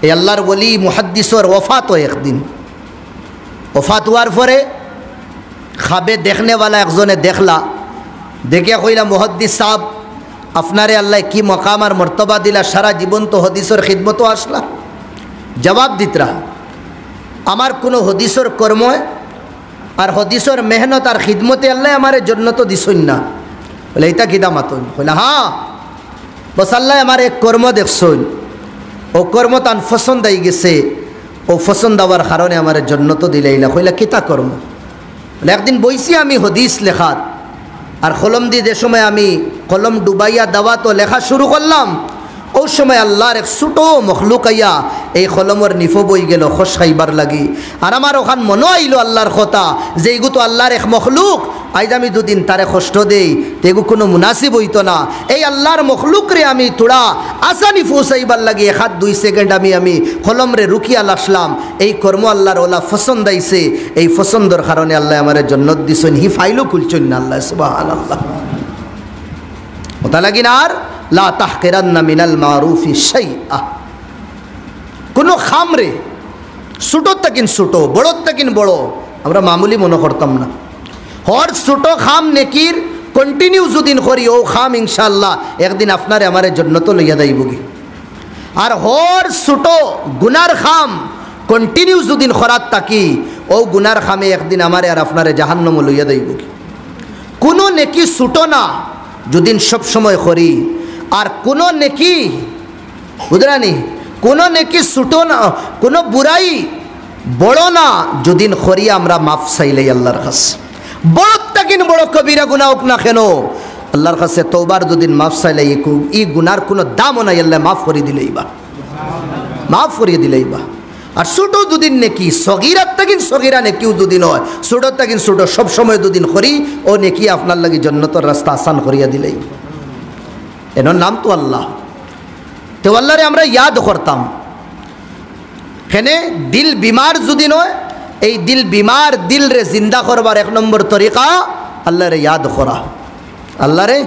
এই আল্লাহর ওলি মুহাদ্দিসর ওফাত হয় একদিন। ওফাত হওয়ার পরে খাবে দেখনেওয়ালা একজনে দেখলা, দেখে কইলা মুহাদ্দিস সাহেব আপনারে আল্লাহ কি মকাম আর মর্তবা দিলা, সারা জীবন তো হদিসর খিদমতো আসলা। জবাব দিতরা আমার কোনো হদিসর কর্ম আর হদিসর মেহনত আর খিদমতে আল্লাহ আমারে জন্নত দিছই না। বলে এইটা কিদা মাতন? বলে হ্যাঁ বস আল্লাহ আমার এক কর্ম দেখছই, ও কর্ম তান পছন্দ হয়ে গেছে, ও পছন্দ হওয়ার কারণে আমার জন্নত দিলে ইলা। কইলা কিতা কর্ম? বলে একদিন বইছি আমি হদিস লেখাত, আর কলম দিয়ে যে সময় আমি কলম ডুবাইয়া দেওয়া তো লেখা শুরু করলাম, ওই সময় আল্লাহর এক ছোটো মখলুক আইয়া এই কলমর নিফো বই গেল খস খাইবার লাগি। আর আমার ওখান মনে আইল আল্লাহর কথা যে এইগু তো আল্লাহর এক মখলুক, আইজ আমি দুদিন তারে কষ্ট দেই তেগু কোনো মুনাসিব হইতো না। এই আল্লাহর মখলুক রে আমি তোড়া আসানি ফুসাইবার লাগি 1-2 সেকেন্ড আমি কলম রে রুকিয়া লাসলাম। এই কর্ম আল্লাহর ওলা পছন্দ আইছে, এই পছন্দর কারণে আল্লাহ আমার জন্নত দিছেন, হি ফাইলও খুলছেন না আল্লাহ সুবহানাল্লাহ। ওটা লাগি না আর লা তাহকিরান্না মিনাল মারুফি শাইআ, কোনো খামরে ছোটোর তাকিন ছোটো বড়োর তাকিন বড় আমরা মামুলি মনে করতাম না। হর ছোটো খাম নেকির কন্টিনিউ যদিন করি ও খাম ইনশাআল্লাহ একদিন আপনারে আমারে জন্নত লইয়া যাইবগি। আর হর ছোটো গুনার খাম কন্টিনিউ যদিন খরাত তাকি ও গুনার খামে একদিন আমারে আর আপনারে জাহান্নামে লইয়া যাইবগি। কোনো নেকি ছোটো না যদিন সব সময় করি, আর কোনো নেকি বুঝরানি কোনো নেকি ছোটো না, কোনো বুড়াই বড় না যদিন করি আমরা মাফ চাইলেই আল্লাহর কাছে। বড় তাকিন বড় কবিরা গুনাহ হোক না কেন আল্লাহর কাছে তওবার যদিন মাফ চাইলে ই গুনার কোনো দামও নাই, আল্লাহ মাফ করে দিলেই বা মাফ করিয়ে দিলেই বা। আর ছোটো দুদিন নেকি সগিরার তাকিন সগিরা নেকিও দুদিন হয়, ছোটোর তাকিন ছোটো সবসময় দুদিন করি ও নেকি আপনার লাগি জন্নতর রাস্তা আসান করিয়া দিলেই। এনার নাম তো আল্লাহ। তো আল্লাহরে আমরা ইয়াদ করতাম কেনে দিল বিমার যদি নয়, এই দিল বিমার দিল রে জিন্দা করবার 1 নম্বর তরিকা আল্লাহরে ইয়াদ করা, আল্লাহরে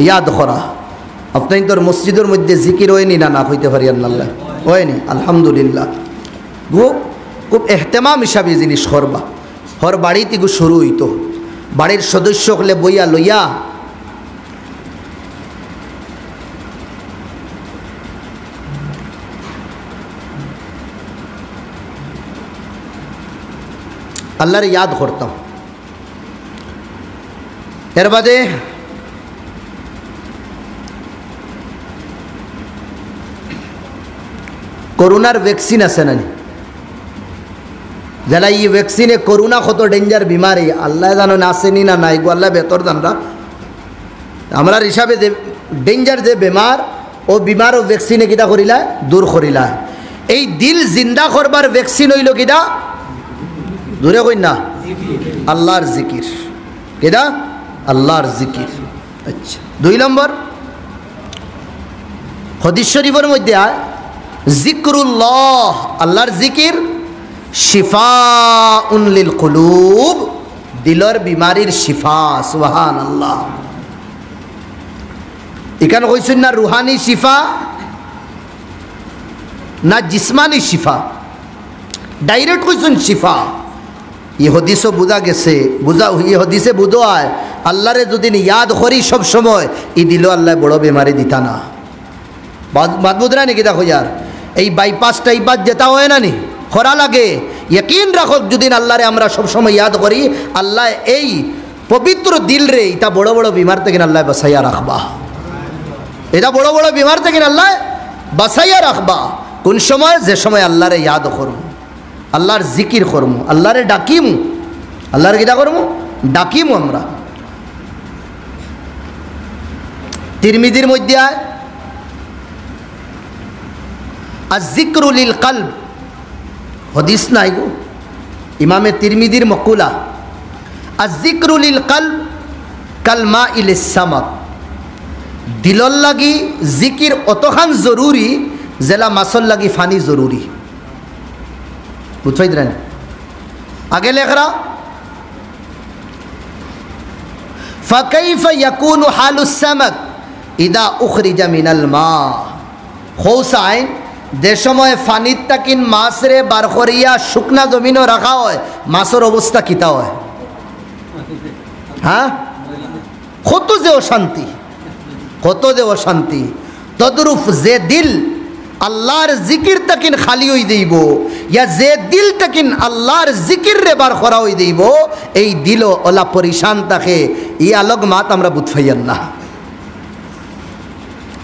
ইয়াদ করা। আপনি তোর মসজিদের মধ্যে জিকির হয়নি না না হইতে পারি আল্লাহ হয়নি আলহামদুলিল্লাহ। গো খুব এহতেমাম হিসাবে জিনিস করবা। হর বাড়িতে গো শুরু হইতো, বাড়ির সদস্য হলে বইয়া লইয়া আল্লাহরে ইয়াদ করতাম। এর বাদে করোনার ভ্যাকসিন আছে না, যারা এই ভ্যাকসিনে করোনা কত ডেঞ্জার বিমারি আল্লাহ জানো না আসেনি না নাই গো আল্লাহ বেতর জানরা। আমরা হিসাবে যে ডেঞ্জার যে বেমার ও বিমার ও ভ্যাকসিনে কিটা করিলা দূর করিলা। এই দিল জিন্দা করবার ভ্যাকসিন হইল কিটা দূরে কই না আল্লাহর জিকির, কিটা আল্লাহর জিকির। আচ্ছা 2 নম্বর হাদিস শরীফের মধ্যে আয় জিক্রুল্লাহ, আল্লাহর জিকির শিফাউন লিল কুলুব, দিলর বিমারির শিফা। সুবহানাল্লাহ। এখানে কইছেন না রুহানি শিফা না জিসমানি শিফা, ডাইরেক্ট কইছেন শিফা। এই হদিসও বুঝা গেছে, এই হদিসে বুঝো আয় আল্লাহরে যদি ইয়াদ করি সব সময় ই দিল আল্লাহ বড় বেমারি দিতা না। বাদবুদরা নাকি দেখো ইয়ার এই বাইপাস টাইপাস যেটা হয় না নি খরা লাগে, ইয়কিন রাখো যদি আল্লাহরে আমরা সবসময় ইয়াদ করি আল্লাহ এই পবিত্র দিল রে এটা বড় বড় বিমার থেকে আল্লাহ বাসাইয়া রাখবা। এটা বড় বড় বিমার থেকে আল্লাহ বাসাইয়া রাখবা। কোন সময়? যে সময় আল্লাহরে ইয়াদ করবো, আল্লাহর জিকির করবো, আল্লাহরে ডাকিমু, আল্লাহর কিতা করবো ডাকিমু। আমরা তিরমিজির মধ্যে আয় আয-যিকরু লিল কলব, হাদিস নাই গো ইমামে তিরমিজির মকুলা, আয-যিকরু লিল কলব কাল মাইল সামাক, দিলর লাগি জিকির অতখান জরুরি জেলা মাছর লাগি ফানি জরুরি। বুঝতে আগে লেখরা ফাকাইফা ইয়াকুনু হালুস সামাক ইদা উখরিজা মিনাল মা, খৌসাইন যে সময় ফানিত তাকিন মাছরে বার করিয়া শুকনা জমিনও রাখা হয়, মাছের অবস্থা কিতা হয়? হ্যাঁ, কত যে অশান্তি, কত যে অশান্তি। তদরূপ যে দিল আল্লাহর জিকির তাকিন খালি হই দেব, ইয়া যে দিল তাকিন আল্লাহর জিকির রে বার করা হই দেব, এই দিল ওলা পরিশান থাকে। ই আলোক মাত আমরা বুঝফাইয়ান না,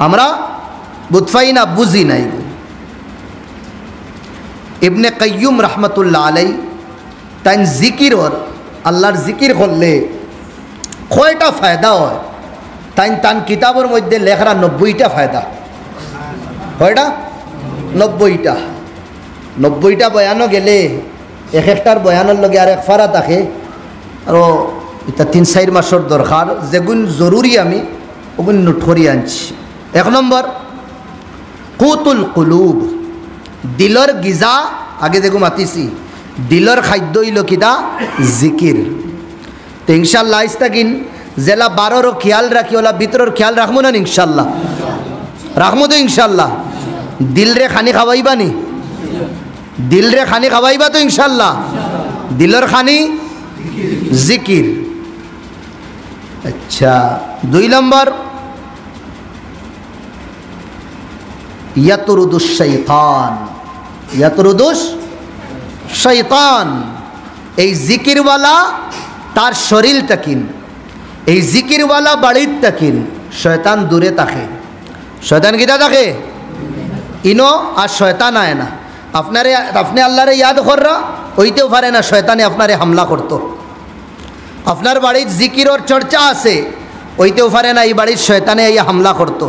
আমরা বুঝফাই না, বুঝি নাই। ইবনে কাইয়ুম রহমতুল্লাহ আলাই তাই জিকির ওর আল্লাহর জিকির করলে কয়টা ফায়দা হয়, তাই তান কিতাবের মধ্যে লেখরা 90টা ফায়দা। কয়টা? 90টা। 90টা বয়ানও গেলে এক একটার বয়ানের লগে আর এক ফারা থাকে। আর এটা 3-4 মাসের দরকার, যেগুন জরুরি আমি ওগুন নোট করি আনছি। 1 নম্বর কুতুল কুলুব, দিলর গিজা। আগে দেখো মাতিছি দিলর খাদ্য হইল কিতা? জিকির। তো ইনশাল্লাহ ইস্তাকিন জেলা 12রও খেয়াল রাখি, ওলা ভিতরের খেয়াল রাখবো না ইনশাল্লাহ? রাখবো তো ইনশাল্লাহ। দিল রে খানি খাওয়াইবা নি? দিল রে খানি খাওয়াইবা তো ইনশাল্লাহ? দিলর খানি জিকির। আচ্ছা, 2 নম্বর ইয়াতরুদুশ শাইতান। ইয়াতরুদুশ শাইতান, এই জিকিরওয়ালা তার শরীর তাকিন, এই জিকিরওয়ালা বাড়ির তাকিন শয়তান দূরে থাকে। শয়তান কিতা থাকে? ইনো আর শয়তান আয় না। আপনারে আপনি আল্লাহরে ইয়াদ কররা ওইতেও পারে না, শয়তানে আপনারে হামলা করতো। আপনার বাড়ির জিকিরর চর্চা আছে, ওইতেও পারে না, এই বাড়ির শয়তানে এই হামলা করতো।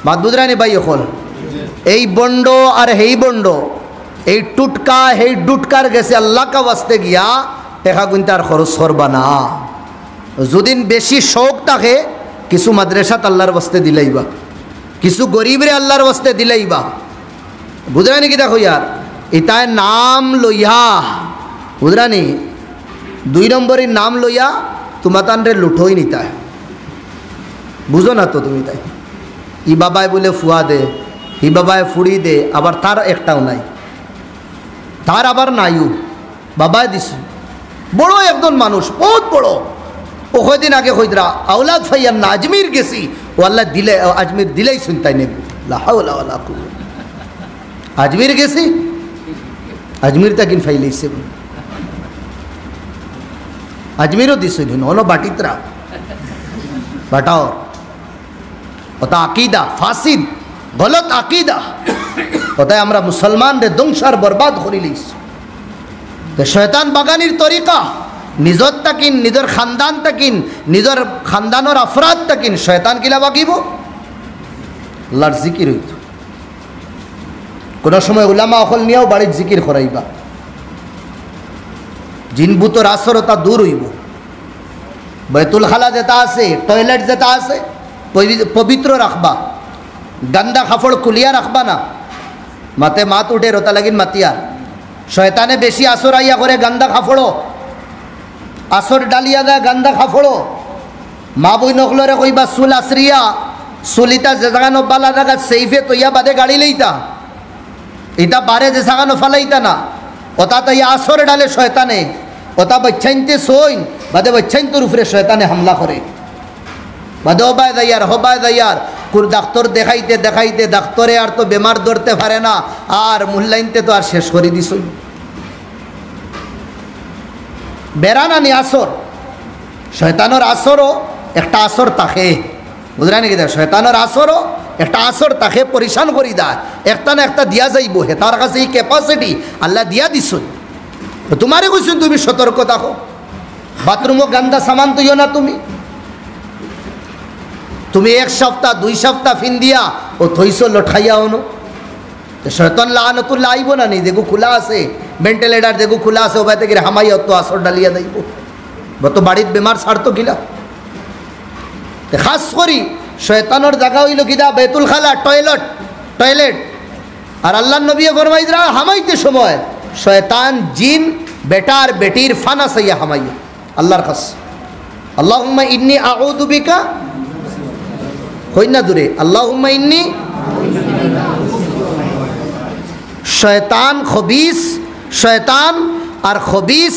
বাদ বুঝরানি ভাই, এখন এই বন্ড আর হেই বন্ড, এই টুটকা হেই ডুটকার গেছে আল্লাহ কা ওয়াস্তে গিয়া টেকা গুনতে আর খরচ করবা না। যদিন বেশি শৌক থাকে কিছু মাদ্রাসাত আল্লাহর ওয়াস্তে দিলাইবা, কিছু গরিবরে আল্লাহর ওয়াস্তে দিলাইবা। বুঝরানি কি দেখো ইয়ার, ইতায় নাম লইয়া, বুঝরানি 2 নম্বরের নাম লইয়া তোমাতানরে লুঠোই নিতায়। বুঝো না তো তুমি? তাই ই বাবায় বলে ফুয়া দে, ই বাবায় ফুড়ি দে, আবার তার একটাও নাই, তার আবার নাইও, বাবায় দিস। বড় একজন মানুষ, বহুত বড়। ও কয়দিন আগে কইদরা আওলাদ ফাইয়ান না, আজমির গেছি, ও আল্লাহ দিলে, আজমির দিলেই শুনতাই নেব। আজমির গেছি, আজমির তাকিন ফাইলেছে, আজমিরও দিস অন বাটিতরা বাটাও। ওটা আকিদা ফাসিদ, গলত আকিদা। ওটাই আমরা মুসলমান রে ধ্বংসার বরবাদ করি লইস। শয়তান বাগানির তরিকা নিজর তাকিন, নিজের খানদান তাকিন, নিজের খানদানোর আফরাদ তাকিন শয়তান কিলা বাকিব আল্লাহর জিকির হইত। কোনো সময় উলামা অকল নিয়েও বাড়ির জিকির করাইবা, জিনবুতর আসরতা দূর হইব। বাইতুল খালা যেটা আছে, টয়লেট যেটা আছে পবিত্র রাখবা, গান্দা কাপড় কুলিয়া রাখবা না। মাতে মাত উঠে রোতা লাগিন মাতিয়া। শয়তানে বেশি আসর আইয়া করে গান্দা কাপড়ো, আসর ডালিয়া দেয় গান্দা কাপড়ো। মা বই নকলরে কইবা চুল আশ্রিয়া, চুলিতা যে জাগানো বালা জায়গা সেইফে তৈয়া বাদে গাড়ি লইতা, এটা বারে যে জাগানো ফালাইতা না। ওটা তো ইয়া আসর ডালে শয়তানে, ওটা বাচ্চাইনতে সইন বাদে বাচ্চাইনতোর উপরে শয়তানে হামলা করে। বাদে হবায় দাইয়ার, হবায় দাইয়ার কুর ডাক্তার দেখাইতে দেখাইতে ডাক্তারে আর তো বেমার ধরতে পারে না, আর মূল্যাইনতে তো আর শেষ করে দিস। বেড়ানানি আসর, শয়তানোর আসরও একটা আসর থাকে, বুঝলেন নাকি? শয়তানোর আসরও একটা আসর তাকে পরিশান করি দেয়, একটা না একটা দিয়া যাইব। হে তার কাছে এই ক্যাপাসিটি আল্লাহ দিয়া দিস। তোমারে কইছেন তুমি সতর্ক থাকো, বাথরুমও গান্দা সামান তুইও না। তুমি 1 সপ্তাহ 2 সপ্তাহ ফিন দিয়া ও থইস লঠাইয়া হনো, শয়তান লাআনাতুল্লাহ আইব না। নেই দেখো খোলা আছে, ভেন্টিলেটার দেখো খোলা আছে, ওবাই থেকে হামাই অত আসর ডালিয়া যাইব। তো বাড়ির বেমার ছাড়তো কিলা। খাস করি শয়তানোর জায়গা হইল কিনা বেতুল খালা, টয়লেট। আর আল্লাহ নবী ফরমাইদরা হামাইতে সময় শয়তান জিন বেটার বেটির ফানা সাইয়া হামাইয়া আল্লাহর খাস। আল্লাহুম্মা ইন্নী আউযু বিকা, হই না দূরে, আল্লাহুম্মা ইন্নী শয়তান খবিস, শয়তান আর খবিস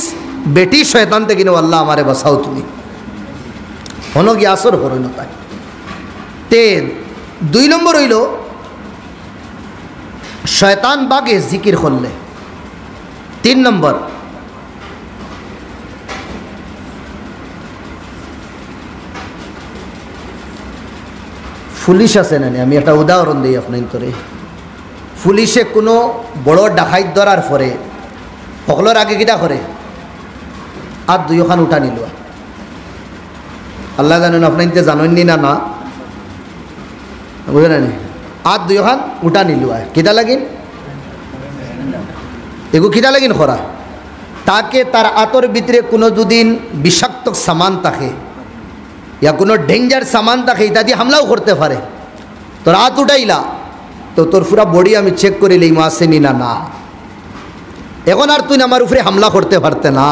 বেটি শয়তান থেকে আল্লাহ আমারে বাঁচাও তুমি হনো গিয়ে আসর হরো না তাই। তে 2 নম্বর হইল শয়তান বাগে জিকির করলে। 3 নম্বর পুলিশ আছে না, আমি একটা উদাহরণ দিই আপনার তোরে। পুলিশে কোনো বড় ডাকাইত ধরার পরে সকলের আগে কিটা করে আর 2 খান উঠা নিল। আল্লাহ জানেন আপনি জানেননি না না বুঝলেন, আর 2 খান উঠা নিল কিটা লাগিন এগু কিটা লাগিন করা তাকে তার আতর ভিতরে কোনো দুদিন বিষাক্ত সামান থাকে ইয়া কোনো ডেঞ্জার সামান থাকে এটা দিয়ে হামলাও করতে পারে। তোর হাত উঠাইলা তো তোর পুরা বডি আমি চেক করে লই আসেনি না না, এখন আর তুই আমার উপরে হামলা করতে পারতে না,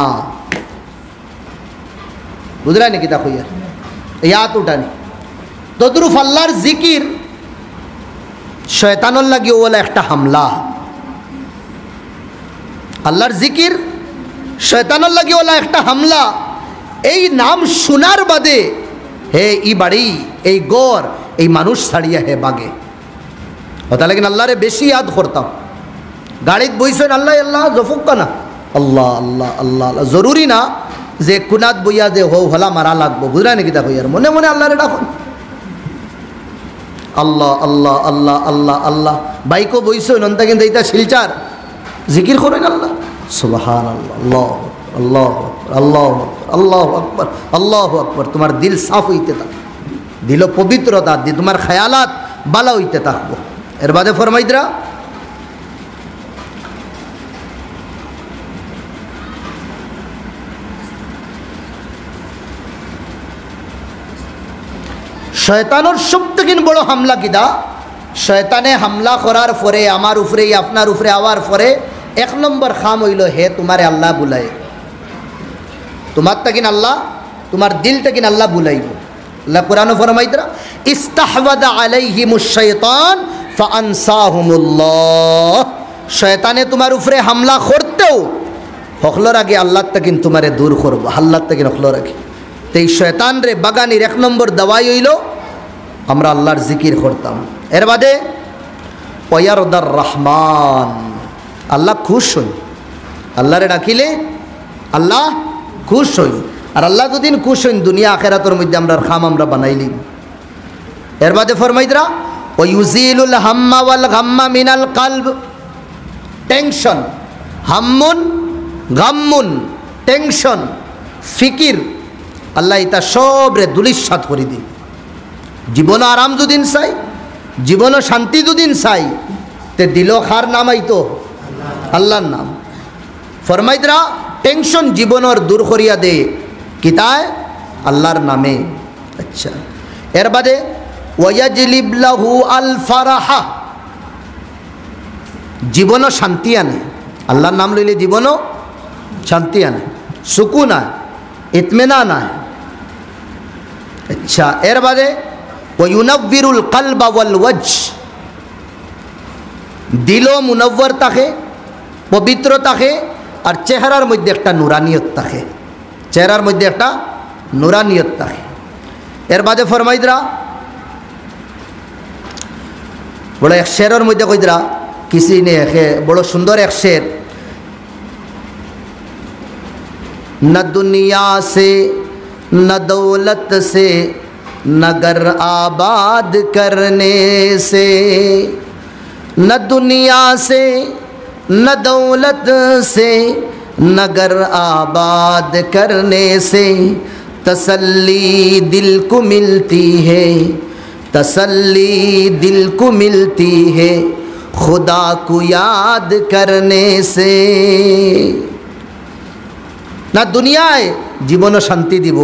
বুঝলাই নাকি? তা কইয়া এই হাত উঠানি তদ্রুপ আল্লাহর জিকির শয়তানের লাগে ওলা একটা হামলা। আল্লাহর জিকির শয়তানের লাগে ওলা একটা হামলা। এই নাম শোনার বাদে হে ই বাড়ি এই গড় এই মানুষ ছাড়িয়া হে বাগে ওটা লাগে আল্লাহরে বেশি ইয়াদ করতাম। গাড়িত বইছেন আল্লাহ আল্লাহ জফুক্কা না আল্লাহ আল্লাহ আল্লাহ আল্লাহ, জরুরি না যে কুনাত বইয়া যে হো হলা মারা লাগবো, বুঝলা নাকি? তা হইয়ার মনে মনে আল্লাহরে ডাকুন আল্লাহ আল্লাহ আল্লাহ আল্লাহ আল্লাহ। বাইকও বইছেন অন্তা কিন্তু এইটা শিলচার জিকির করেন আল্লাহ সুবহানাল্লাহ আল্লাহ আল্লাহ আল্লাহ আকবার আল্লাহ আকবার। তোমার দিল সাফ হইতে থাক, দিল পবিত্রতা দি তোমার খেয়ালাত বালা হইতে থাকবো। এর বাদে ফরমাইদরা শয়তানোর সবথেকে বড় হামলা কিদা? শয়তানে হামলা করার পরে আমার উপরে আপনার উপরে আওয়ার পরে 1 নম্বর খাম হইল হে তোমারে আল্লাহ বুলায়, তোমার তাকিন আল্লাহ তোমার দিল তাকিন আল্লাহ বুলাইব। আল্লাহ কোরআন ফরমাইদরা ইস্তাহওয়াদা আলাইহিমুশ শাইতান ফাআনসাহুমুল্লাহ। শয়তানে তোমার উপরে হামলা করতেও হকলর আগে আল্লাহ তাকিন তোমারে দূর করবো, আল্লাহ তাকিন হকলর আগে। তো এই শয়তান রে বাগানির 1 নম্বর দাওয়াই হইল আমরা আল্লাহর জিকির করতাম। এর বাদে ওয়ারদার রহমান, আল্লাহ খুশ হই, আল্লাহরে ডাকিলে আল্লাহ খুশ হই। আর আল্লাহ যদিন খুশ হইন দুনিয়া আখেরাতের মধ্যে আমরা খাম আমরা বানাইলি। এর বাদে ফরমাইদরা ওয়ুজিলুল হাম্মা ওয়াল গাম্মা মিনাল কলব। টেনশন হাম্মুন গাম্মুন টেনশন ফিকির আল্লাহ এটা সব রে দুলিশাত করে দিই। জীবন আরাম যদিন চাই, জীবন শান্তি যদিন চাই তে দিল খার নাম আইতো আল্লাহর নাম। ফরমাইদরা টেনশন জীবনের দূর করিয়া দে কিতায় আল্লাহর নামে। আচ্ছা, এর বাদে ওয়াজলিব লাহু আল ফারাহা, জীবনও শান্তি আনে। আল্লাহর নাম লইলে জীবনও শান্তি আনে, সুকুন আয়, ইতমিনান আয়। আচ্ছা, এর বাদে ওয়ুনাব্বিরুল কলবা ওয়াল ওয়াজ, দিলও মুনব্বর থাকে, পবিত্র থাকে, আর চেহারার মধ্যে একটা নুরানিয়ত থাকে, চেহারার মধ্যে একটা নুরানিয়ত থাকে। এর বাদে ফরমাইদরা বড় এক শেরের মধ্যে কইদরা কিসি নে বড় সুন্দর এক শের, न दुनिया से न दौलत से नगर आबाद करने से, न दुनिया से न दौलत से नगर आबाद करने से तसल्ली दिल को मिलती है, तसल्ली दिल को मिलती है खुदा को याद करने से। না দুনিয়ায় জীবনও শান্তি দিব,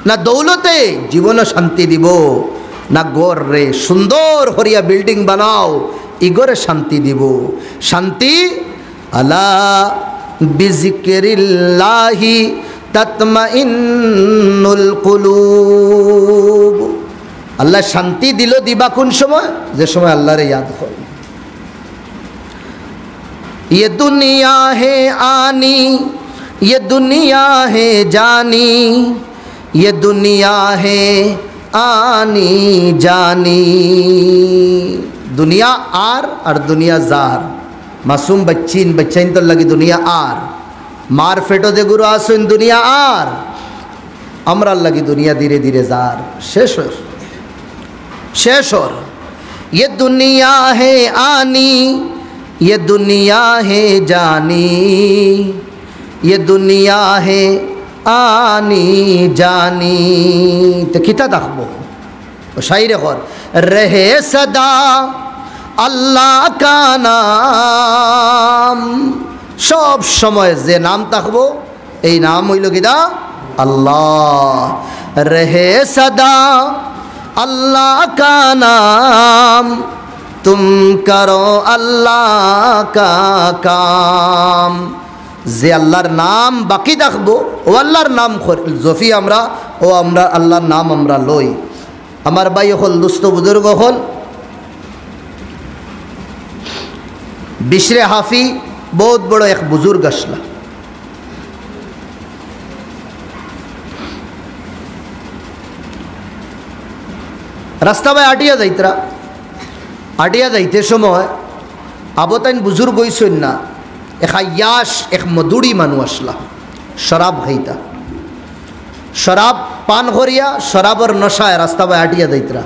না দৌলতে জীবনও শান্তি দিব, না গড় রে সুন্দর হরিয়া বিল্ডিং বানাও ইগরে শান্তি দিব। শান্তি আলা বিজিক্রিল্লাহি তাতমাইন্নুল কুলুব। আল্লাহ শান্তি দিল দিবা কোন সময়? যে সময় আল্লাহরে ইয়াদ করো। ये दुनिया है आनी, ये दुनिया है जानी, ये दुनिया है आनी जानी। दुनिया आर और दुनिया जार। मासूम बच्चीन तो लगी दुनिया आर, मार फेटो दे गुरु आसुन दुनिया आर, আমরা लगी दुनिया धीरे धीरे जार शेष और ये दुनिया है आनी, ये दुनिया है जानी, ये दुनिया है आनी जानी। तो किता देखबो शायरे कर रहे सदा अल्लाह का नाम, सब समय जे नाम तकबो এই নাম হইল কিদা अल्लाह। रहे सदा अल्लाह का नाम, तुम करो अल्लाह का काम। जे अल्लाहर नाम बाकी देखबो ও আল্লাহর নাম জফি আমরা ও আমরা আল্লাহর নাম আমরা লই। আমার ভাই হল দুস্থ বুজুর্গ হল বিশরে হাফি बहुत बड़ो एक बुजुर्ग असला। रास्ता भाई आटिया जाइते समय आबताइन बुजुर्ग हईसन ना एक आयास एक मधुड़ी मानु असला शराब खाईता। शराब पान करिया शराबर नशाय रास्ता भाई आटिया जाइतरा।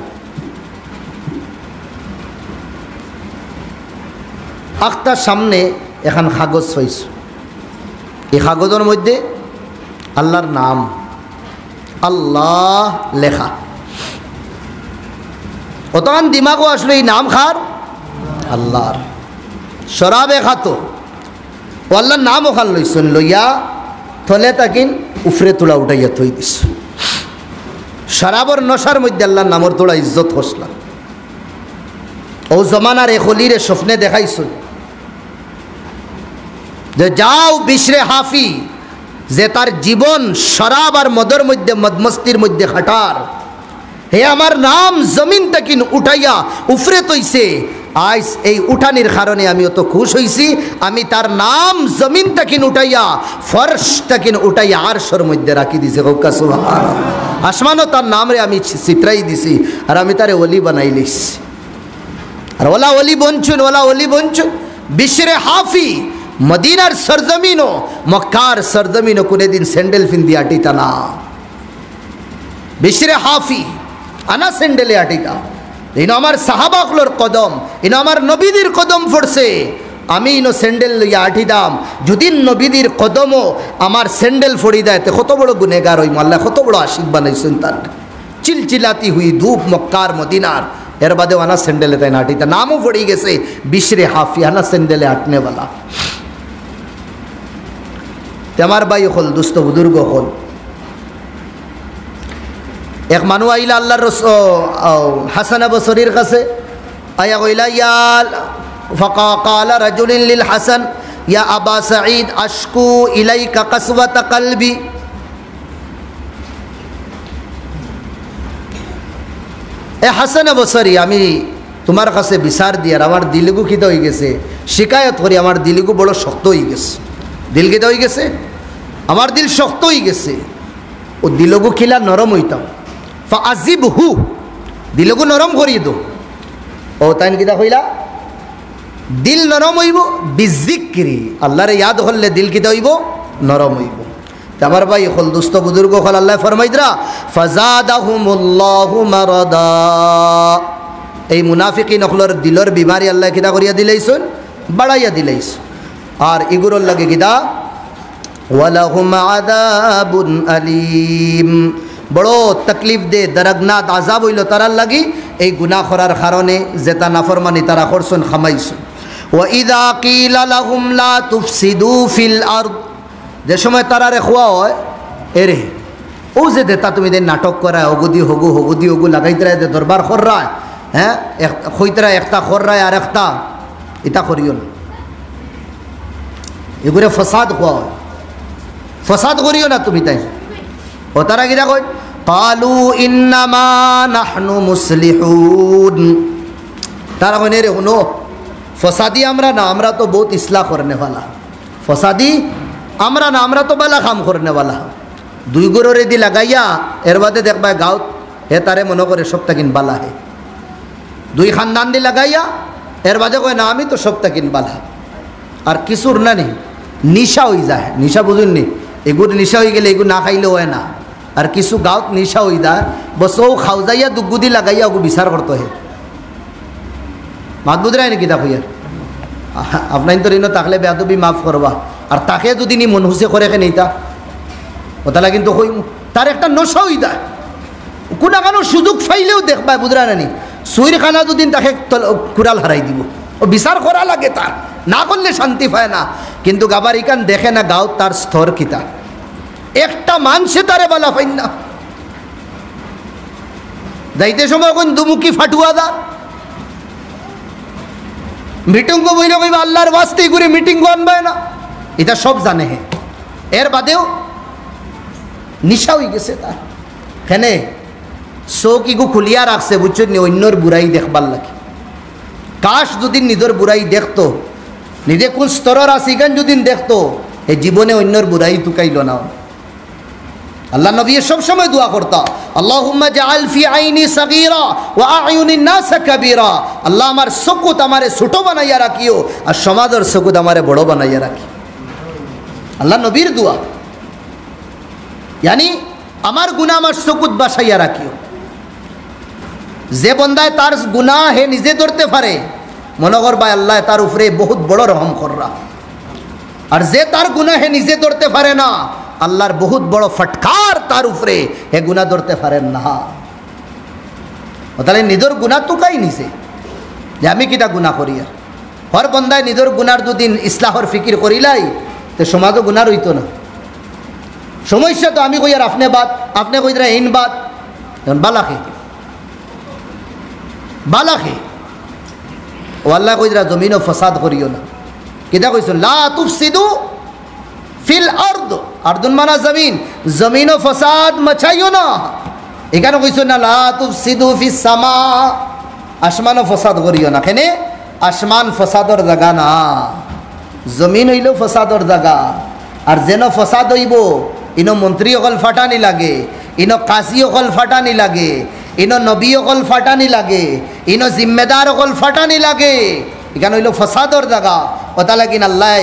आखता सामने एखान कागज पाइছো, এই কাগজের মধ্যে আল্লাহর নাম আল্লাহ লেখা। অতক্ষণ দিমাগও আসলে এই নাম খার আল্লাহর। শরাবে খাতো ও আল্লাহর নাম ওখান লইছেন, লইয়া থলে তাকিন উফরে তোলা উঠাইয়া থই দিস। শরাবর নশার মধ্যে আল্লাহর নামর তোলা ইজ্জত করছলা। ও জমানার এ খলিরে স্বপ্নে দেখাইছো যে যাও বিশরে হাফি যে তার জীবন শরাব আর মদের মধ্যে মদমস্তির মধ্যে খাটার, হে আমার নাম জমিন তাকিন উঠাইয়া উফরে তৈছে। আজ এই উঠানির কারণে আমি অত খুশ হইছি, আমি তার নাম জমিন তাকিন উঠাইয়া ফরশ তাকিন উঠাইয়া আরশের মধ্যে রাখি দিছে। হোকা সুবহানাল্লাহ। আসমানও তার নামরে আমি চিত্রাই দিছি আর আমি তারে ওলি বানাই লিছি। আর ওলা ওলি বঞ্চুন বিশরে হাফি मदीनार सरजमीनो मक्कार सरजमीनो कुने दिन सैंडल फिंदी आटीता ना। बिशरे हाफी आना सैंडले आटीता। इन आमार साहाबागलोर कदम इन आमार नबीदिर कदम पड़ছে, আমি ইনো স্যান্ডেল লইয়া আঠিদাম। যদি নবীদির কদমও আমার স্যান্ডেল ফড়ি দেয় তো কত বড় গুনেগার হইম। আল্লাহ কত বড় আশিক বানাইছেন তার। চিলচিলাতি হুই ধূপ মক্কার মদিনার, এর বাদেও আনা স্যান্ডেলে তাই না আঠিতা। নামও পড়ে গেছে বিশরে হাফি, আনা স্যান্ডেলে আটনেওয়ালা। আমার ভাই হল দুস্থ বুজুর্গ হল এক মানুষ আইলা আল্লাহর হাসান বসরির কাছে আয়া কইলা ইয়া ফাকালা রাজুলিন লিল হাসান ইয়া আবা সাঈদ আশকু ইলাইকা কাসওয়াতা কলবি। এ হাসান বসরি আমি তোমার কাছে বিচার দিয়ার আমার দিলগু কিতা হয়ে গেছে, শিকায়ত করি আমার দিলগু বড় শক্ত হয়ে গেছে। দিল কিতা হয়ে গেছে, আমার দিল শক্ত হয়ে গেছে। ও দিলগু খিলা নরম হইতাম ফাজিব হু দিলগু নরম করিয়ে দো। ও তাই কিতা কইলা দিল নরম হইব বিজিক্রি, আল্লাহরে ইয়াদ হলে দিল কিতা হইব নরম হইব। আমার ভাই হল দুস্থ বুজুর্গ হল আল্লাহ ফরমাইদরা ফাজাদাহুমুল্লাহু মারাদা। এই মুনাফিকিন হলর দিলর বিমারি আল্লাহ কিতা করিয়া দিলাইছুন বাড়াইয়া দিলাইছ। আর ইগুরর লাগে কিতা ওয়ালাহুম আযাবুন আলীম, বড় তকলিফ দে দরগনাত আযাব হইল তারার লাগি এই গুনাহ করার কারণে যেটা নাফরমানি তারা করছন খামাইছন। ওয়া ইযা কিলা লাহুম লা তুফসিদু ফিল আরদ, যে সময় তারারে খোয়া হয় এরে ও যে দেতা তুমি দে নাটক করা হগুদি হগু লাগাইতে রায় দরবার খর রায়, হ্যাঁ খইতরা একটা খর রায় আর একটা এটা করিও না। এগুলো ফসাদ খোয়া হয়, ফসাদ করিও না তুমি তাই। ও তারা কিনা কই কালু ইন্নামা নাহনু মুসলিহুন, তারা কই রে শুনো फसादी हमरा ना, हमरा तो बहुत इस्लाह करने वाला। फसादी আমরা না, আমরা তো বালা কাম করনে वाला। দুই গররে দি লাগাইয়া এর বাদে দেখবা গাঁত হে তারে মনে করে সবটা কিন বালা হে। দুই খানদান দি লাগাইয়া এর বাদে কয় না আমি তো সবটা কিন বালা। আর কিছুর না নি নিশা হয়ে যায়, নিশা বুঝুন নি, এগুলো নিশা হয়ে গেলে এগুলো না খাইলে হয় না। আর কিছু গাঁত নিশা হয়ে যায় বসও খাও যাইয়া দুগুদি লাগাইয়া ওগু বিচার করতে হে। মাত বুঝরাই নাকি তা হইয়ার আপনার তো ঋণ থাকলে বেয়াদবি মাফ করবা। আর তাকে যদি নি মন হুসে করে নেইতা ওতালা কিন্তু হইম তার একটা নশা হই দেয়। কোনো কারো সুযোগ পাইলেও দেখবা বুঝরা নানি সুইর খানা দুদিন তাকে কুড়াল হারাই দিব। ও বিচার করা লাগে, তার না করলে শান্তি পায় না। কিন্তু গাবার ইকান দেখে না গাঁও তার স্তর কিতা, একটা মানসে তারে বালা পাইন না। যাইতে সময় কোন দুমুখী ফাটুয়া দা মিটিং কো বইলে কইবা আল্লাহর ওয়াস্তে করে মিটিং কো আনবায় না, এটা সব জানে হে। এর বাদেও নিশা হয়ে গেছে তার। কেনে চোখ ইগু খুলিয়া রাখছে বুঝছো নি অন্যর বুড়াই দেখবার লাগে। কাশ যদি নিজের বুড়াই দেখতো, নিজে কোন স্তরের আছে ইগান যদি দেখতো, এই জীবনে অন্যর বুড়াই তুকাইল না। আল্লাহ নবী সব সময় দোয়া করতা, আল্লাহুম্মা জাআল ফি আইনি সাগীরা ওয়া আ'য়ুনিন নাস কাবীরা। আল্লাহ আমার চকুত আমারে ছোট বানাইয়া রাখিও আর সমাজের চকুত আমারে বড় বানাইয়া রাখি। আল্লাহ নবীর দোয়া, यानी আমার গুনাহ আমার চকুত বাসাইয়া রাখিও। যে বন্দায় তার গুনাহ হে নিজে ধরতে পারে মনে করবা আল্লাহ তার উপরে বহুত বড় রহম কররা। আর যে তার গুনাহ হে নিজে ধরতে পারে না আল্লাহর বহুত বড় ফটকার তার উপরে, হে গুনাহ ধরতে পারেন না। তাহলে নিজের গুনাহ তো কাই নিছে যে আমি কিটা গুনাহ করি। আর হর বন্দায় নিজের গুনার দুদিন ইসলাহর ফিকির করিলাই তো সমাজও গুনাহ রইতো না। সমস্যা তো আমি কই আর আপনি বাদ, আপনি কই রা ইন বাদ, বালাখে বালাখে ও আল্লাহ কই রা জমিন ও ফসাদ করিও না। কিটা কইছো লা তুফসিদু ফিল আরদ, আরদুন মানা জমিন, জমিন ও ফসাদ মচাইও না। এখানে কইছো না লা তুফসিদু ফিস সামা, আসমান ও ফসাদ করিও না। কেনে আসমান ফসাদর জায়গা না, জমিন হইল ফসাদর জায়গা। আর যেন ফসাদ হইব ইনো মন্ত্রী অকল ফাটানি লাগে, ইনো কাশি অকল ফাটানি লাগে, ইনো নবী অকল ফাটানি লাগে, ইনো জিম্মেদার অকল ফাটানি লাগে। এখানে হইল ফসাদর জায়গা। ওটা লাগিন আল্লাহ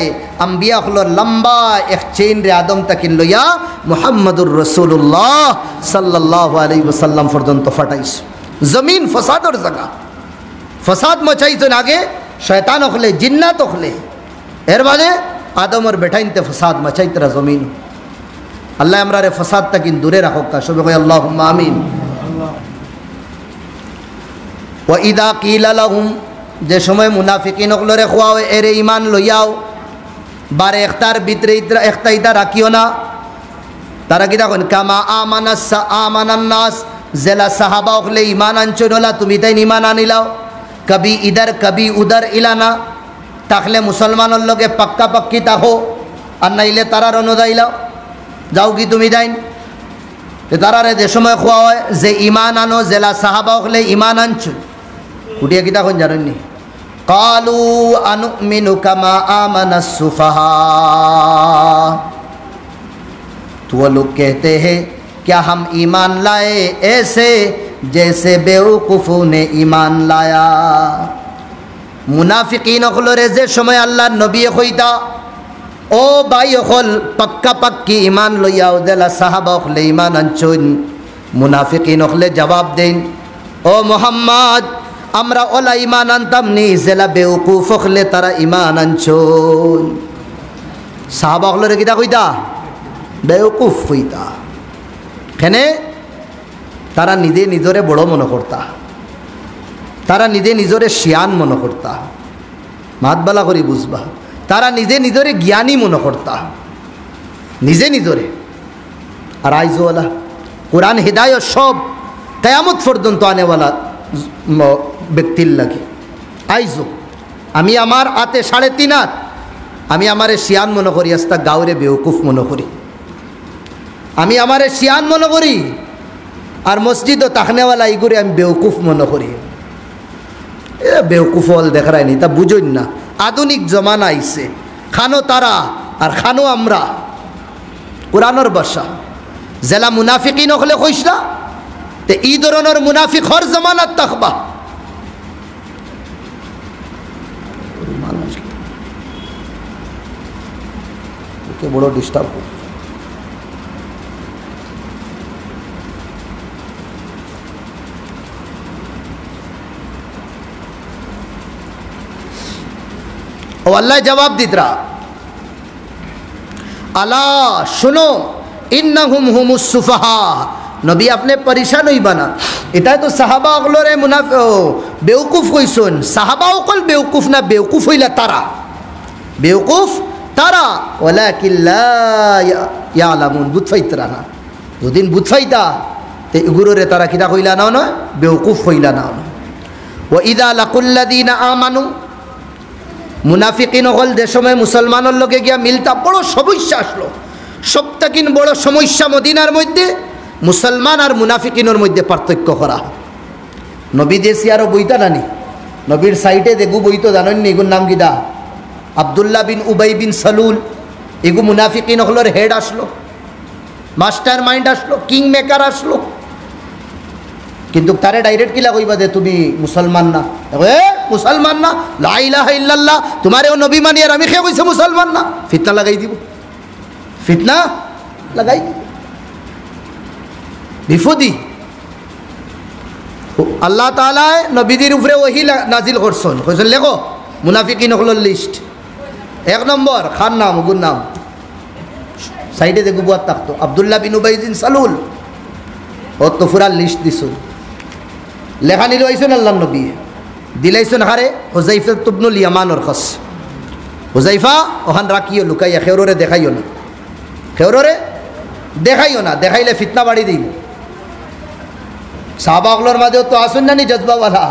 আম্বিয়া হল লম্বা এক চেইন রে আদম তাকিন লইয়া মুহাম্মদুর রসুল্লাহ সাল্লাল্লাহু আলাইহি ওয়াসাল্লাম পর্যন্ত ফাটাইস। জমিন ফসাদর জায়গা, ফসাদ মচাইছেন আগে শয়তান হলে জিন্নাত হলে, এর বাদে আদমর বেঠাইনতে ফসাদ মচাইতরা জমিন। আল্লাহ আমরা রে ফসাদ তাকিন দূরে রাখুক। সবে কই আল্লাহুম্মা আমিন। ওয়া ইদা কিলা লাহুম, যে সময় মুনাফিকিন হলরে খোয়াও এরে ইমান লইয়াও বারে একটার ভিতরে একটা ইটা রাখিও না। তারা কি দেখুন কামা আমানান নাস, জেলা সাহাবা হলে ইমান আনছনলা তুমি তাই ইমান আনিলাও, কবি ইদার কবি উদার ইলানা। তাহলে মুসলমানের লগে পাক্কা পাক্কি তাহো আর নাইলে তারার অনুদাইলাও যাও কি তুমি যাইন। তারারে যে সময় খোয়া হয় যে ইমান আনো, জেলা সাহাবা হলে ইমান আনছো উঠিয়া কি তখন জানেননি কালু আনুমিনু কামা আমানাস সুফাহা। तो वो लोग कहते हैं क्या हम ईमान लाए ऐसे जैसे बेवकूफ़ों ने ईमान लाया। मुनाफिकीन अखलोरे जे समय अल्लाह नबी खइता ओ भाई अखल पक्का पक्की ईमान लइया उदेला साहाबा अखले ईमान आनछुन। मुनाफिकीन अखले जवाब देन ओ मोहम्मद আমরা ওলা ইমান আনতাম নি, জেলা বেউকুফ হলে তারা ইমান আনছুন। সাহাবা হলে কিতা কইতা বেউকুফ হইতা। কেনে তারা নিজে নিজরে বড় মনে করতা, তারা নিজে নিজরে শিয়ান মনে করতা। মাতবালা করি বুঝবা, তারা নিজে নিজরে জ্ঞানী মনে করতা, নিজে নিজরে। আর আইজওয়ালা কোরআন হিদায়ত সব কিয়ামত পর্যন্ত আনেওয়ালা ব্যক্তির লাগে। আইজো আমি আমার হাতে 3.5 হাত, আমি আমারে শিয়ান মনে করি, আস্তা গাঁওরে বেউকুফ মনে করি। আমি আমারে শিয়ান মনে করি আর মসজিদও তাকনেওয়ালা ইগুরে আমি বেউকুফ মনে করি। এ বেউকুফল দেখায়নি, তা বুঝুন না। আধুনিক জমানা আইছে, খানো তারা আর খানো আমরা। কোরআনের ভাষা জেলা মুনাফিকি নকলে কইস না, তে ই ধরনের মুনাফিক হর জমানাত থাকবা। বড় ডিস্টার্ব ও আল্লাহ জবাব দিতরা, আলা শুনো, ইন্নাহুম হুমুস সুফাহা, নবী আপনি পরেশান হইবা না। এটাই তো সাহাবা অগলরে বেউকুফ হইছুন। সাহাবা অকল বেউকুফ না, বেউকুফ হইলা তারা, বেউকুফ তারা। ওয়ালাকিন লা ইয়ালামুন, বুঝফাইতরা না। যদিন বুঝফাইতা তে গুরুরে তারা কিটা কইলা নাও না, বেউকুফ হইলা নাও না। ওয়া ইদা লাকুল্লাযিনা আমানু, মুনাফিকিন হল যে সময় মুসলমানের লোকে গিয়া মিলতা বড় সমস্যা আসলো। সবথেকে বড় সমস্যা মদিনার মধ্যে মুসলমান আর মুনাফিকিনের মধ্যে পার্থক্য করা। নবী দেশি আরও বইতা নানি, নবীর সাইটে দেখু বইতো জানেন নি, এগুর নাম কিটা আবদুল্লাহ বিন উবাই বিন সালুল। এগু মুনাফিকিন হলর হেড আসলো, মাস্টার মাইন্ড আসলো, কিং মেকার আসলো। কিন্তু তারে ডাইরেক্ট কিলা কইবা যে তুমি মুসলমান না, এ মুসলমান না, লা ইলাহা ইল্লাল্লাহ, তোমারেও নবী মানি আর আমি খেয়ে কইছে মুসলমান না। ফিতনা লাগাই দিব, ফিতনা লাগাই দিব, বিপদি। আল্লাহ তাআলা নবীদের উপরে ওহী নাজিল করছেন, কইছেন লেখো মুনাফিকিন হলর লিস্ট। 1 নম্বর খান নাম, ওগুর নাম সাইডে দেখো বুয়ার থাকতো, আবদুল্লাহ বিন উবাই বিন সালুল। ও তো পুরা লিস্ট দিছুন, লেখা নিল আইসুন আল্লাহ নবী, দিলাইছুন হারে হুজাইফা ইবনুল ইয়ামানর খস। হুজাইফা ওখান রাখিও লুকাইয়া, খেউরে দেখাইও না, খেউরে দেখাইও না, দেখাইলে ফিতনা বাড়ি দিই। সাহাবাগুলোর মাঝেও তো আসুন না নি জজবাওয়ালা,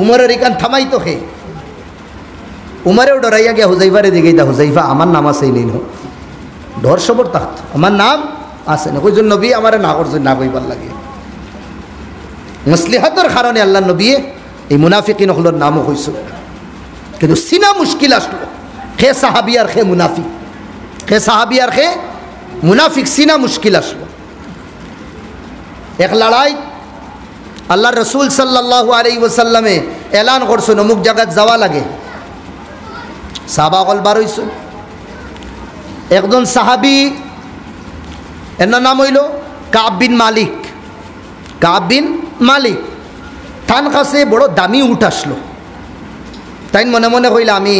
উমরের ইকান থামাই তো খে, উমরেও ডরাইয়া গিয়া হুজাইফারে দিকে, হুজাইফা আমার নাম আছে নেই, ডর সবর থাকতো, আমার নাম আছে না। কইজন নবী আমার না করছেন, না কইবার লাগে। মসলিহাতর কারণে আল্লাহ নবী এই মুনাফিকিন হলোর নামও কইছিল, কিন্তু সিনা মুশকিল আসলো। খে সাহাবি আর খে মুনাফিক, খে সাহাবি আর খে মুনাফিক, সিনা মুশকিল আসলো। এক লড়াই আল্লাহ রসুল সাল্লাল্লাহু আলাইহি ওয়াসাল্লামে এলান করছেন অমুক জায়গায় যাওয়া লাগে। সাহাবাগল বার হইছেন, একজন সাহাবি এর নাম হইল কাব বিন মালিক। কাব বিন মালিক তান কাছে বড় দামি উঠ আসলো। তাই মনে মনে কইলা আমি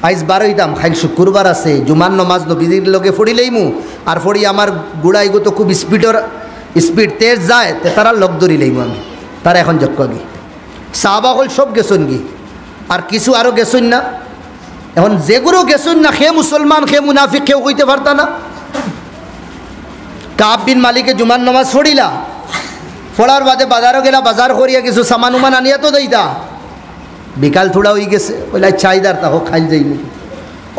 আইজ বার হইতাম, খাইল শুক্রবার আছে, জুমার নমাজ নবীজির লগে ফড়িলেইমু, আর ফড়ি আমার গুড়াইগো তো খুব স্পিড তেজ যায়, তে তারা লগ ধরি লইমু আমি, তারা এখন যজ্ঞ গি। সাহাবা হল সব গেছুন গি, আর কিছু আরও গেছুন না। এখন যেগুলো গেছুন না, খে মুসলমান খে মুনাফিক কেউ কইতে পারতা না। কাব বিন মালিকে জুমার নমাজ ফড়িলা, ফড়ার বাদে বাজারও গেলা, বাজার করিয়া কিছু সামান উমান আনিয়া তো দেইতা। বিকাল থোড়া হয়ে গেছে, ওইলা চাহিদার তা হোক খাইল যাইনি।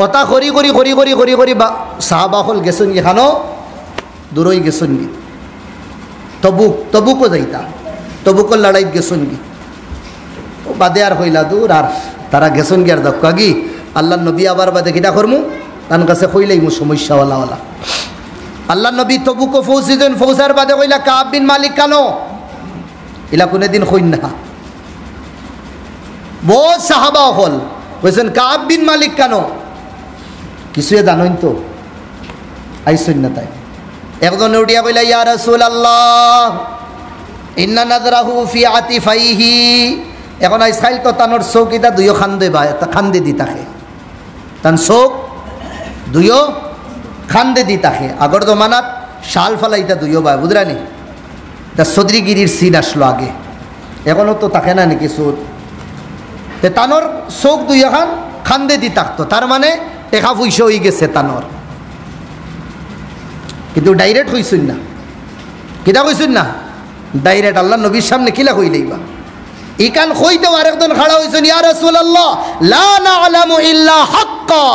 অতা করি করি করি করি করি করি বা সাহাবা হল গেছুন গি, খানো দূরই গেছুন গি। তবুকও যাইতা, তবুকর লড়াইত গেছুন গি। ও বাদে আর হইলা দূর, আর তারা গেছুন গি আর দক্কা গি। আল্লাহ নবী আবার বাদে কিটা করমু, তার কাছে কইলেইমু সমস্যাওয়ালা। আল্লাহ নবী তবুকও ফৌসিজন, ফৌসার বাদে কইলা কাব বিন মালিক কানো, ইলা কোনে দিন কইন না। বহুত সাহাবা হল কইছেন কাব বিন মালিক কানো, কিছুয়ে জানোইন তো আইসইন না। তাই একজন উঠিয়া কইলা ইয়া রাসূলুল্লাহ ইন্না নাযরাহু ফি আতিফাইহি। এখন আইসাইল তো তানোর চৌকিটা দুইও খান্দে দি তাকে, তান চৌক দুইও খান্দে দি তাকে। আগর জমানাত শাল ফালাইতা দুইও বাই, বুঝরানি, তা চৌধুরীগিরির সিন আসলো আগে, এখনও তো তাকে না নাকি চোর। তে তানোর চৌক দুই এখন খান্দে দি থাকতো, তার মানে টেকা পয়সা হয়ে গেছে তানোর। কিন্তু ডাইরেক্ট হইছুন না, কিতা কইছুন না ডাইরেক্ট আল্লাহ নবীর সামনে কিলা কইলেইবা। ইকান কইতেও আরেকজন খাড়া হইছেন, ইয়া রাসূলুল্লাহ লা না'লামু ইল্লা হাক্কা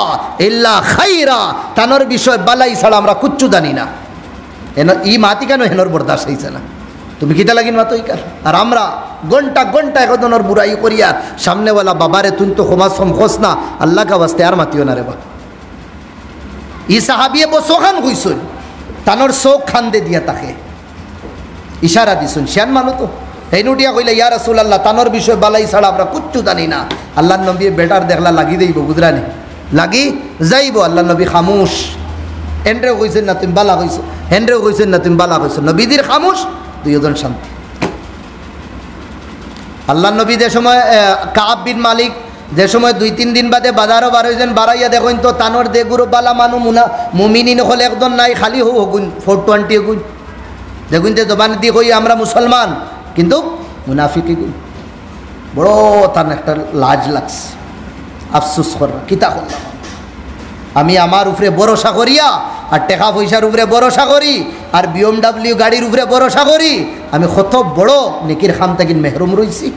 ইল্লা খাইরা, তানোর বিষয় বালাই ছাড়া আমরা কিচ্ছু জানি না। ই মাতি কেন হেনর বরদাস্ত হইছে না। তো তুমি কিতা লাগিন মাতো ইকার। আর আমরা ঘন্টা ঘন্টা একজনের বুড়াই করিয়া সামনেওয়ালা বাবারে তুই তো ক্ষমা সমখোস না, আল্লাহ কা বাস্তে আর মাতিও না রে বা। ই সাহাবিয়ে বসো খান কইসুন, তানোর চোখ খান্দে দিয়া তাকে ইশারা দিছুন, শিয়ান মানো তো এই নুটিয়া কইলে ইয়া রাসূলুল্লাহ তানোর বিষয় বালাই ছাড়া আমরা কুচ্ছু জানি না। আল্লাহ নবী বেটার দেখলা লাগি দেইব গুদরানি লাগি যাইব। আল্লাহ নবী খামুশ, হেন্দ্রেও কইছেন না তুমি বালা কইছো, হেন্দ্রেও কইছেন না তুমি বালা কইছো, নবীদের খামুশ, দুইজন শান্তি। আল্লাহ নবী যে সময় কাব বিন মালিক যে সময় 2-3 দিন বাদে বাজারও বার হয়েছেন, বাড়াইয়া দেখুন তো তানোর দেগুরো বালা মানু মুনা মুমিনিন হলে একজন নাই, খালি হগুন 420 হগুন দেখুন যে জবান দিয়ে কই আমরা মুসলমান কিন্তু মুনাফিকি গুণ। বড় তার একটা লাজ লাগছে, আফসোস করা কিতা করলাম আমি আমার উপরে ভরসা করিয়া আর টাকা পয়সার উপরে ভরসা করি আর BMW গাড়ির উপরে ভরসা করি, আমি কত বড় নেকির খাম তাকিন মেহরুম রইছি।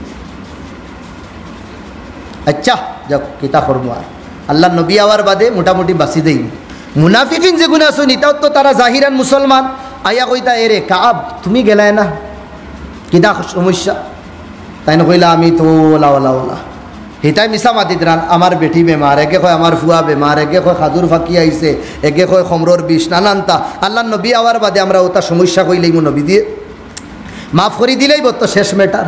আচ্ছা যাক কিতা করবো আর আল্লাহ নবী আওয়ার বাদে মোটামুটি বাঁচি দেই। মুনাফিকিন যেগুলো আসুন এটাও তো তারা জাহিরান মুসলমান, আইয়া কইতা এরে কাব তুমি গেলায় না কিতা সমস্যা, তাই না কইলা আমি তো ওলা ওলা ওলা হিতাই মিশা মাতি দিলাম, আমার বেটি বেমার, একে কয় আমার ফুয়া বেমার, একে কয় খাদুর ফাঁকি আইছে, একে কয় খমরর বিষ, নানানটা। আল্লাহ নবী আওয়ার বাদে আমরা ওটা সমস্যা কইলেই নবী দিয়ে মাফ করি দিলেই বলতো শেষ মেটার।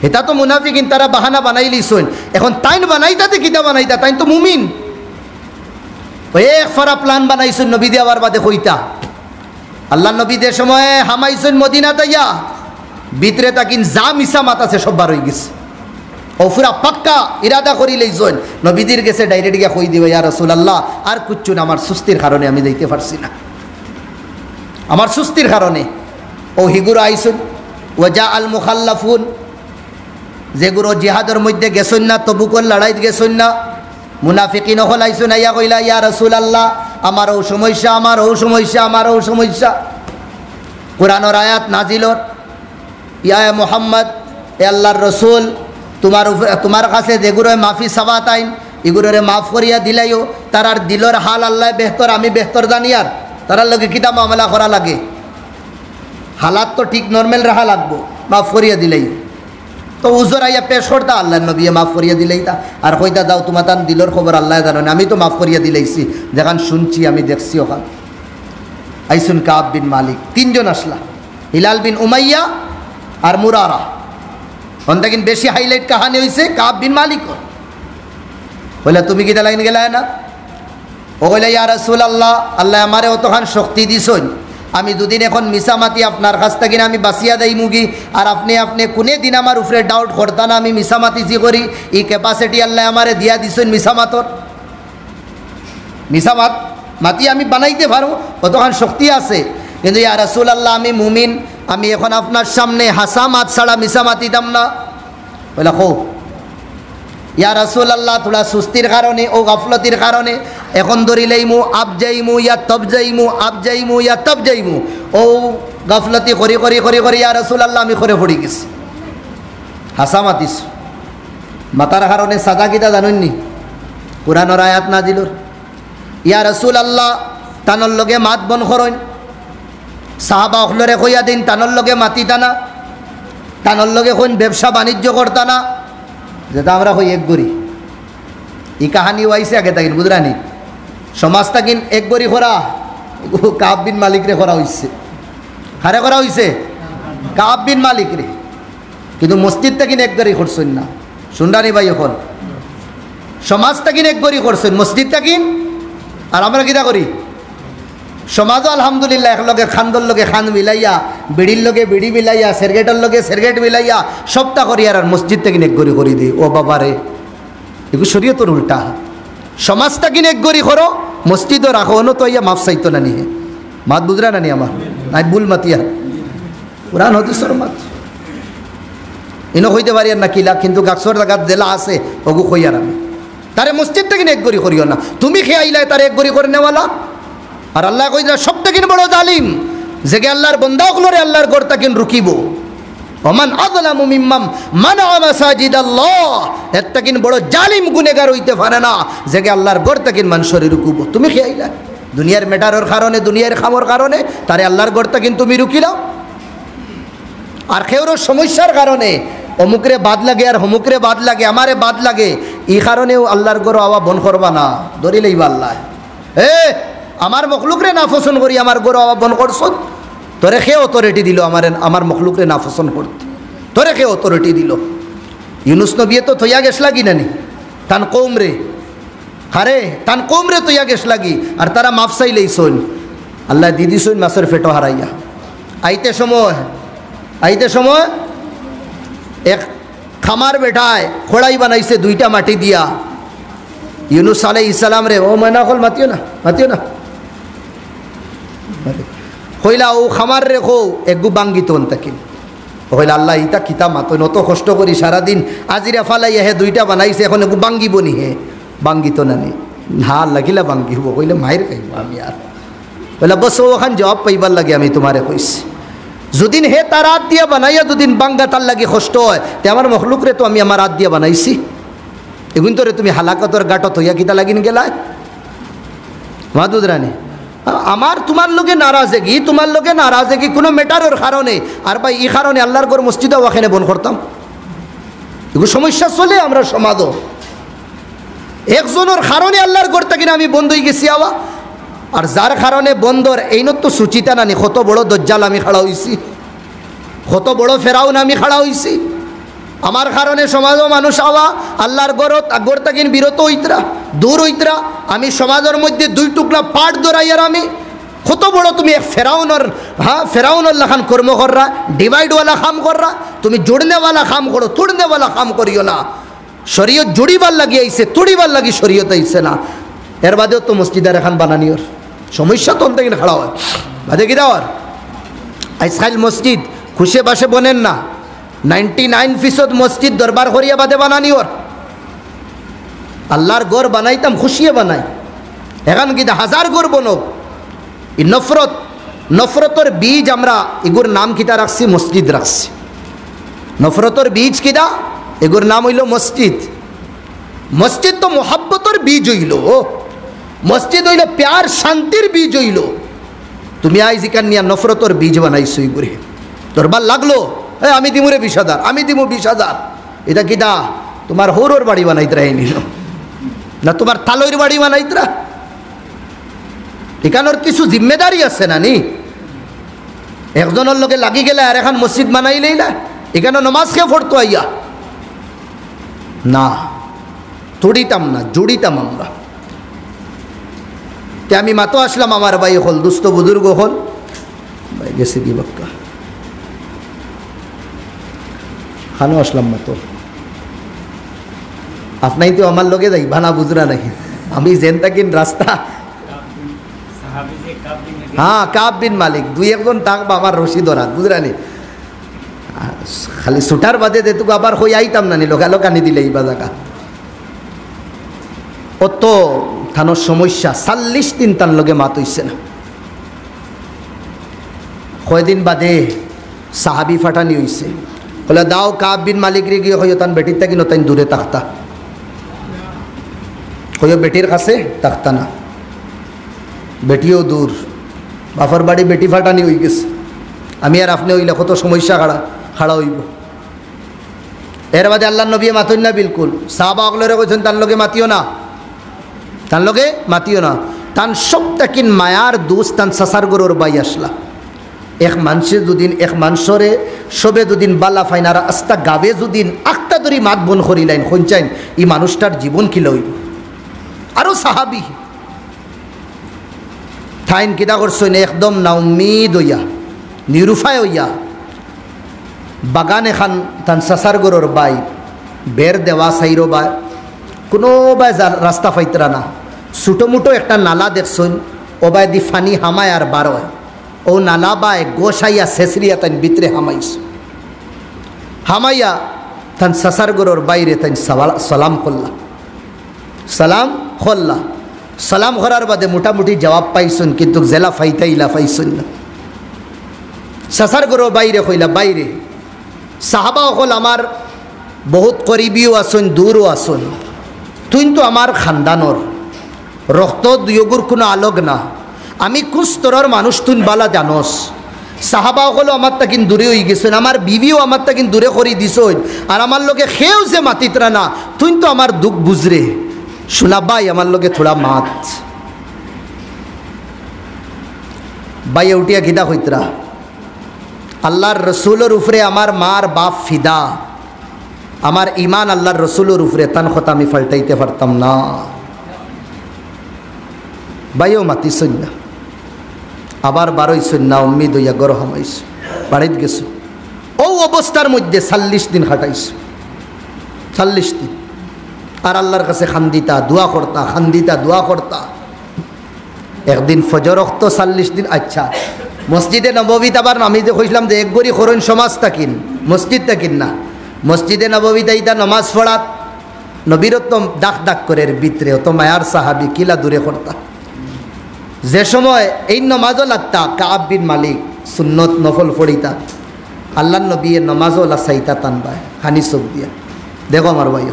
এটা তো মুনাফিকিন তারা বাহানা বানাই লিছুন, এখন তাইন বানাইতাতে কিতা বানাইতা, তাইন তো মুমিন এক ফারা প্ল্যান বানাইছুন নবী দিয়ে আওয়ার বাদে কইতা। আল্লাহ নবী যে সময় হামাইছুন মদিনা তাইয়া ভিতরে তাকিন যা মিশা মাতাছে সব বার হয়ে গেছে, ও পুরা পাক্কা ইরাদা করি লইছুন নবীদের গেছে ডাইরেক্ট গিয়া কই দিবে ইয়া রাসূলুল্লাহ আর কুচ্ছু না, আমার সুস্থির কারণে আমি যাইতে পারছি না, আমার সুস্থির কারণে। ও হিগুর আইসুন ওয়াজা আল মুখাল্লাফুন যেগুলো জিহাদের মধ্যে গেছুন না, তবুকর লড়াইত গেছুন না, মুনাফিকিন হল আইসুন আইয়া কইলা ইয়া রাসূলুল্লাহ আমার ও সমস্যা, আমার ও সমস্যা, আমার ও সমস্যা। কোরআনের আয়াত নাজিলর ইয়া মুহাম্মদ এ আল্লাহর রসুল তোমার কাছে যেগুলো মাফি সাবাত আইন এগুলোরে মাফ করিয়া দিলাইও, তারার দিলর হাল আল্লাহ বেহতর, আমি বেহতর জানি। আর তারার লগে কিতা মামলা করা লাগে, হালাত তো ঠিক নর্মাল রাখা লাগবো, মাফ করিয়া দিলেই তো উজর আইয়া পেশ করতা আল্লাহ নবী মাফ করিয়া দিলেই তা আর কইতা যাও তোমার তান দিলর খবর আল্লাহ জানো না, আমি তো মাফ করিয়া দিলেইছি, যেখান শুনছি আমি দেখছি ওখান। আইসুন কাব বিন মালিক, 3 জন আসলা, হিলাল বিন উমাইয়া আর মুরারা। অন্তাকিন বেশি হাইলাইট কাহানি হয়েছে কাব বিন মালিক। বলে তুমি কিতা লাইন গেলায় না, ও কইলা ইয়া রাসূলুল্লাহ আল্লাহ আমারে অতখান শক্তি দিছুন, আমি দুদিন এখন মিসামাতি আপনার কাছ থেকে আমি বাঁচিয়া দেই মুগি, আর আপনি কোনে দিন আমার উপরে ডাউট করতা না আমি মিসামাতি যে করি, এই ক্যাপাসিটি আল্লাহ আমারে দিয়া দিছেন মিসামাতর, মিসামাত মাতি আমি বানাইতে পারবো, অতখান শক্তি আছে। কিন্তু ইয়া রাসূলুল্লাহ আমি মুমিন, আমি এখন আপনার সামনে হাসা মাত ছাড়া মিসামাতি দাম না। বলে হো ইয়া রাসূলুল্লাহ থোড়া সুস্তির কারণে ও গাফলতির কারণে এখন ধরিলেইমু আব যাইমু ইয়া তব যাইমু, আব যাইমু ইয়া তব যাইমু, ও গাফলতি করি করি করি করি ইয়া রাসূলুল্লাহ আমি করে পড়ি গেছি, হাসা মাতিস। মাতার কারণে সাজা কিতা জানেননি, কোরআনের আয়াত নাজিলর ইয়া রাসূলুল্লাহ তানোর লগে মাত বন করইন, সাহাবা অখলরে কইয়া দিন তানোর লগে মাতি টানা, তানোর লগে কোন ব্যবসা বাণিজ্য করতা না, যেটা আমরা হই এক গড়ি। এই কাহানি আইসে আগে তাকিন বুঝরানি সমাজ তাকিন এক গড়ি করা কাব বিন মালিক রে করা হয়েছে, হারে করা হয়েছে কাব বিন মালিক রে, কিন্তু মসজিদ তাকিন এক গড়ি করছেন না, শুনরানি ভাই এখন সমাজ তাকিন এক গড়ি করছেন, মসজিদ তাকিন। আর আমরা কিতা করি সমাজও আলহামদুলিল্লাহ একলগে খান্দর লগে খান মিলাইয়া, বিড়ির লগে বিড়ি মিলাইয়া, সেরগেটের লগে সেরগেট মিলাইয়া সবটা করি, আর মসজিদটা কিনে এক গড়ি করি দিই। ও বাবারে এগুলো শরীয়তের উল্টা, সমাজটা কিনে এক গড়ি করো, মসজিদও রাখো, অন্য তো ইয়া মাফ চাইতো না নিয়ে মাত বুঝরা না নি আমার নাই ভুল মাতিয়া কোরআন হদিসর মাত ইনো হইতে পারি আর না কিলা, কিন্তু গাছর জায়গা জেলা আছে ওগু কইয়ার আমি তারে মসজিদটা কিনে এক গড়ি করিও না, তুমি খেয়ে আইলাই তারে এক গড়ি করে নেওয়ালা। আর আল্লাহ কই সবটা কিন বড় জালিম, যে আল্লাহর বন্দাগুলোরে আল্লাহর গড়টা কিন রুকিব, ওমান আযলামু মিম্মান মানা মাসাজিদাল্লাহ, একটা কিন বড় জালিম গুনেগার হইতে পারে না যে আল্লাহর গড়টা কিন মানুষের রুকুব। তুমি কি আইলা দুনিয়ার মেটারের কারণে, দুনিয়ার খামর কারণে তারে আল্লাহর গড়টা কিন তুমি রুকিলাও। আর কেউরও সমস্যার কারণে অমুকরে বাদ লাগে আর হমুকরে বাদ লাগে, আমারে বাদ লাগে, এই কারণেও আল্লাহর গরো আওয়া বন করবা না, ধরিলেই আল্লাহ আমার মখলুকরে না পছন্দ করি আমার গরো আওয়া বন করছ, তোরে খেয়ে অথরিটি দিল আমার মখলুকরে না পছন্দ করতে, তোরে খেয়ে অথরিটি দিল। ইউনুস নবী তো থইয়া গেছ লাগি নানি তান কৌম রে, হারে তান কৌম রে তৈয়া গেছ লাগি, আর তারা মাফ চাইলেই শোন আল্লাহ দিদি শোন মাছের ফেটো হারাইয়া। আইতে সময় এক খামার বেটায় খোড়াই বানাইছে 2টা মাটি দিয়া। ইউনুস আলাইহিস সালাম রে ও ময়না খোল মাতিও না কইলা ও খামার রে খো একগু বাঙ্গিত তাকিন কইলা আল্লাহ ইটা কিতা মাতো নত কষ্ট করি সারাদিন আজিরা ফালাইয়া হে 2টা বানাইছে এখন একগু বাঙ্গিব নি হে বাঙ্গিত নানি না লাগিলা বাঙ্গিব কইলে মায়ের খাইব আমি আর কইলা বস ওখান জবাব পাইবার লাগে আমি তোমারে কইছি যদিন হে তার হাত দিয়া বানাইয়া দুদিন বাঙ্গা তার লাগে কষ্ট হয় তে আমার মখলুকরে তো আমি আমার হাত দিয়া বানাইছি এগুন তোরে তুমি হালাকতর গাটত হইয়া কিতা লাগিন গেলায় মাদুদ রানী আমার তোমার লোকে নারাজেগি কোনো ম্যাটারের কারণে আর ভাই এই কারণে আল্লাহর ঘর মসজিদে ওখানে বন করতাম এগুলো সমস্যা চলে আমরা সমাজ একজনের কারণে আল্লাহর ঘর থেকে আমি বন্ধ হয়ে গেছি আওয়া আর যার কারণে বন্দর এই তো সুচিতা নানি কত বড় দজ্জাল আমি খাড়া হইছি কত বড় ফেরাউন আমি খাড়া হইছি আমার কারণে সমাজও মানুষ আওয়া আল্লাহর গড় তাকিন বিরত হইতরা দূর হইতরা আমি সমাজের মধ্যে 2 টুকরা পাট দৌড়াইয়ার আমি কত বড় তুমি ফেরাউনের লাখান কর্ম কররা ডিভাইডওয়ালা কাম কররা তুমি জোড়নেওয়ালা কাম করো তুড়নেওয়ালা কাম করিও না শরীয়ত জুড়িবার লাগি আইছে তুড়িবার লাগি শরীয়ত আইছে না এর বাদেও তো মসজিদের এখন বানানিওর সমস্যা তো অন্তকে খাড়া হয় বাদে কি দেওয়ার আইসখাইল মসজিদ খুশে বাসে বনেন না 99% মসজিদ দরবার করিয়া বাদে বানানি ওর আল্লাহর গড় বানাইতাম খুশিয়ে বানাই এখন কি 1000 গড় বনক এই নফরতর বীজ আমরা এগুর নাম কিতা রাখছি মসজিদ রাখছি নফরতর বীজ কিতা এগুর নাম হইল মসজিদ তো মোহাব্বতর বীজ হইল মসজিদ হইল প্যার শান্তির বীজ হইল তুমি আইজ ইকান নিয়া নফরতর বীজ বানাইছো এগুরে দরবার লাগলো আমি দিমুরে 20,000 আমি দিমু 20,000 এটা কিটা তোমার হোরোর বাড়ি বানাইতরা নিল না তোমার তালইর বাড়ি বানাইতরা এখানোর কিছু জিম্মেদারি আছে না নি একজনের লোকে লাগি গেলে আর এখন মসজিদ বানাইলেই না এখানে নমাজ খেয়ে পড়তো আইয়া না তুড়িতাম না জুড়িতাম আমরা তে আমি মাতো আসলাম আমার ভাই হল দুস্থ বুজুর্গ হল ভাই গেছে কি বাক্কা খানো আসলাম মাতো আপনাই তো আমার লোকে যাই ভানা বুজরা নাকি আমি জেন তাকিন রাস্তা হ্যাঁ কাব বিন মালিক 2-1 থাকবা আমার রশি ধরা বুঝরানি খালি ছুটার বাদে যেটুকু আবার হই আইতাম নানি লোকালোক আনি দিলে এই বাজাকা অত থানোর সমস্যা 40 দিন তার লগে মাত হইছে না কয়দিন বাদে সাহাবি ফাটানি হইছে বলে দাও কাব বিন মালিক রে গিয়ে হইও তান বেটির থাকি নতাইন দূরে থাকতা হইও বেটির কাছে থাকতা না বেটিও দূর বাফর বাড়ি বেটি ফাটানি হয়ে গেছে আমি আর আপনি হইলে কত সমস্যা খাড়া হইব এর বাদে আল্লাহ নবী মাতইন না বিলকুল সাহাবা অগলরে কইছেন তার লগে মাতিও না তান সব তাকিন মায়ার দোষ তান সাসার গরুর বাই আসলা এক মানুষে দুদিন এক মানুষরে সবে দুদিন বালা ফাইনারা আস্তা গাবে দুদিন আখটা ধরি মাত বন করিলাইন খঞ্চাইন এই মানুষটার জীবন কি লইব আরও সাহাবি ঠাইন কিতা করছেন একদম নাউমিদ হইয়া নিরুফায় হইয়া বাগান এখান তান সাসার গরুর বাই বের দেওয়া সাইরো বা কোনো বা রাস্তা পাইতরা না ছোটো মুটো একটা নালা দেখছেন ও বাই দি ফানি হামায় আর বার হয় ও নালা বাই গোসাইয়া শেষরিয়া তাই ভিতরে হামাইয়া তান সাসার গরুর বাইরে তাই সালাম করার বাদে মোটামুটি জবাব পাইছেন কিন্তু জেলা ফাইতাইলা পাইছেন না সাসার গরুর বাইরে কইলা বাইরে সাহাবা হল আমার বহুত করিবিও আসুন দূরও আসুন তুই তো আমার খানদানর রক্ত দুয়োগুর কোনো আলোক না আমি কোন স্তরের মানুষ তুই বালা জানোস সাহাবা হলো আমার তাকিন দূরে হয়ে গেছেন, আমার বিবিও আমার তাকিন দূরে করে দিছইন, আর আমার লোকে খেয়েও যে মাতিতরা না, তুই তো আমার দুঃখ বুঝরে, শোনা ভাই আমার লোকে থোড়া মাত। বাইয়ে উঠিয়া গিদা হইতরা, আল্লাহর রসুলের উপরে আমার মার বাপ ফিদা, আমার ইমান আল্লাহর রসুলের উপরে, তান কথা আমি ফাল্টাইতে পারতাম না। বাইও মাতিছইন না, আবার বারোইছইন না, উম্মিদ হইয়া গড় হামাইছ, বাড়িতে গেছ। ও অবস্থার মধ্যে 40 দিন খাটাইছ, 40 দিন। আর আল্লাহর কাছে খান্দিতা দোয়া করতা, খান্দিতা দোয়া করতা। একদিন ফজর রক্ত 40 দিন। আচ্ছা, মসজিদে নববীতে আবার আমি যে কইলাম যে এক গড়ি খরণ সমাজ তাকিন, মসজিদ তাকিন না, মসজিদে নববীতে ইতা নমাজ পড়াত নবীরত্ব ডাক ডাক করে ভিতরে, অত মায়ার সাহাবি কিলা দূরে করতা। যে সময় এই নমাজও লাগতা, কাব বিন মালিক সুন্নত নফল ফড়িতা, আল্লাহ নবী নমাজও লাসাইতা টানবায় খানি চোখ দিয়া। দেখো আমার ভাই,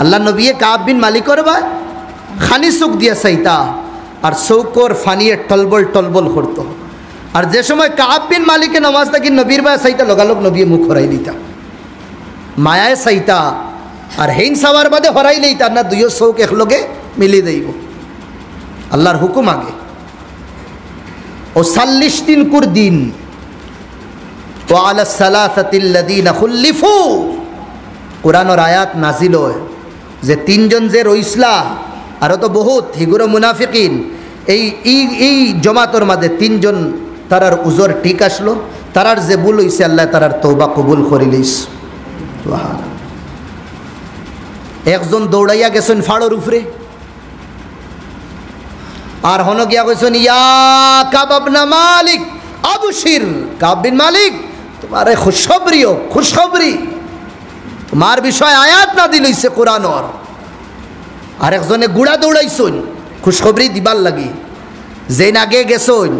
আল্লাহ নবী কাব বিন মালিকর ভাই খানি চোখ দিয়া চাইতা, আর চৌকর ফানিয়ে টলবল টলবল করতো। আর যে সময় কাব বিন মালিকে নমাজ থাকি নবীর ভাই চাইতা, লগালগ নবী মুখ হরাই দিতা, মায়ায় চাইতা, আর হেইন সাওয়ার বাদে হরাই লইতা না, দুইও চৌক একলগে মিলি দেব। আল্লাহর হুকুম আগে ও 40 দিন কুর দিন। ও আলা সালাসাতিল্লাযীনা খুল্লিফু, কোরআনের আয়াত নাজিল হয় যে 3 জন যে রইসলা, আরও তো বহুত হিগুরো মুনাফিকিন, এই জমাতর মাঝে 3 জন তারার উজর ঠিক আসলো, তারার যে ভুল হইছে আল্লাহ তারার তওবা কবুল করে লইস। একজন দৌড়াইয়া গেছেন ফাড়োর উপরে, আর হন গিয়া কইছেন ইয়া কাব ইবনে মালিক আবশির, কাব বিন মালিক তোমারে খুশখবরি, তোমার বিষয় আয়াত নাযিল হইছে কোরআনর। আর একজনে গুড়া দৌড়াইছুন খুশখবরি দিবার লাগি, যেন আগে গেছুন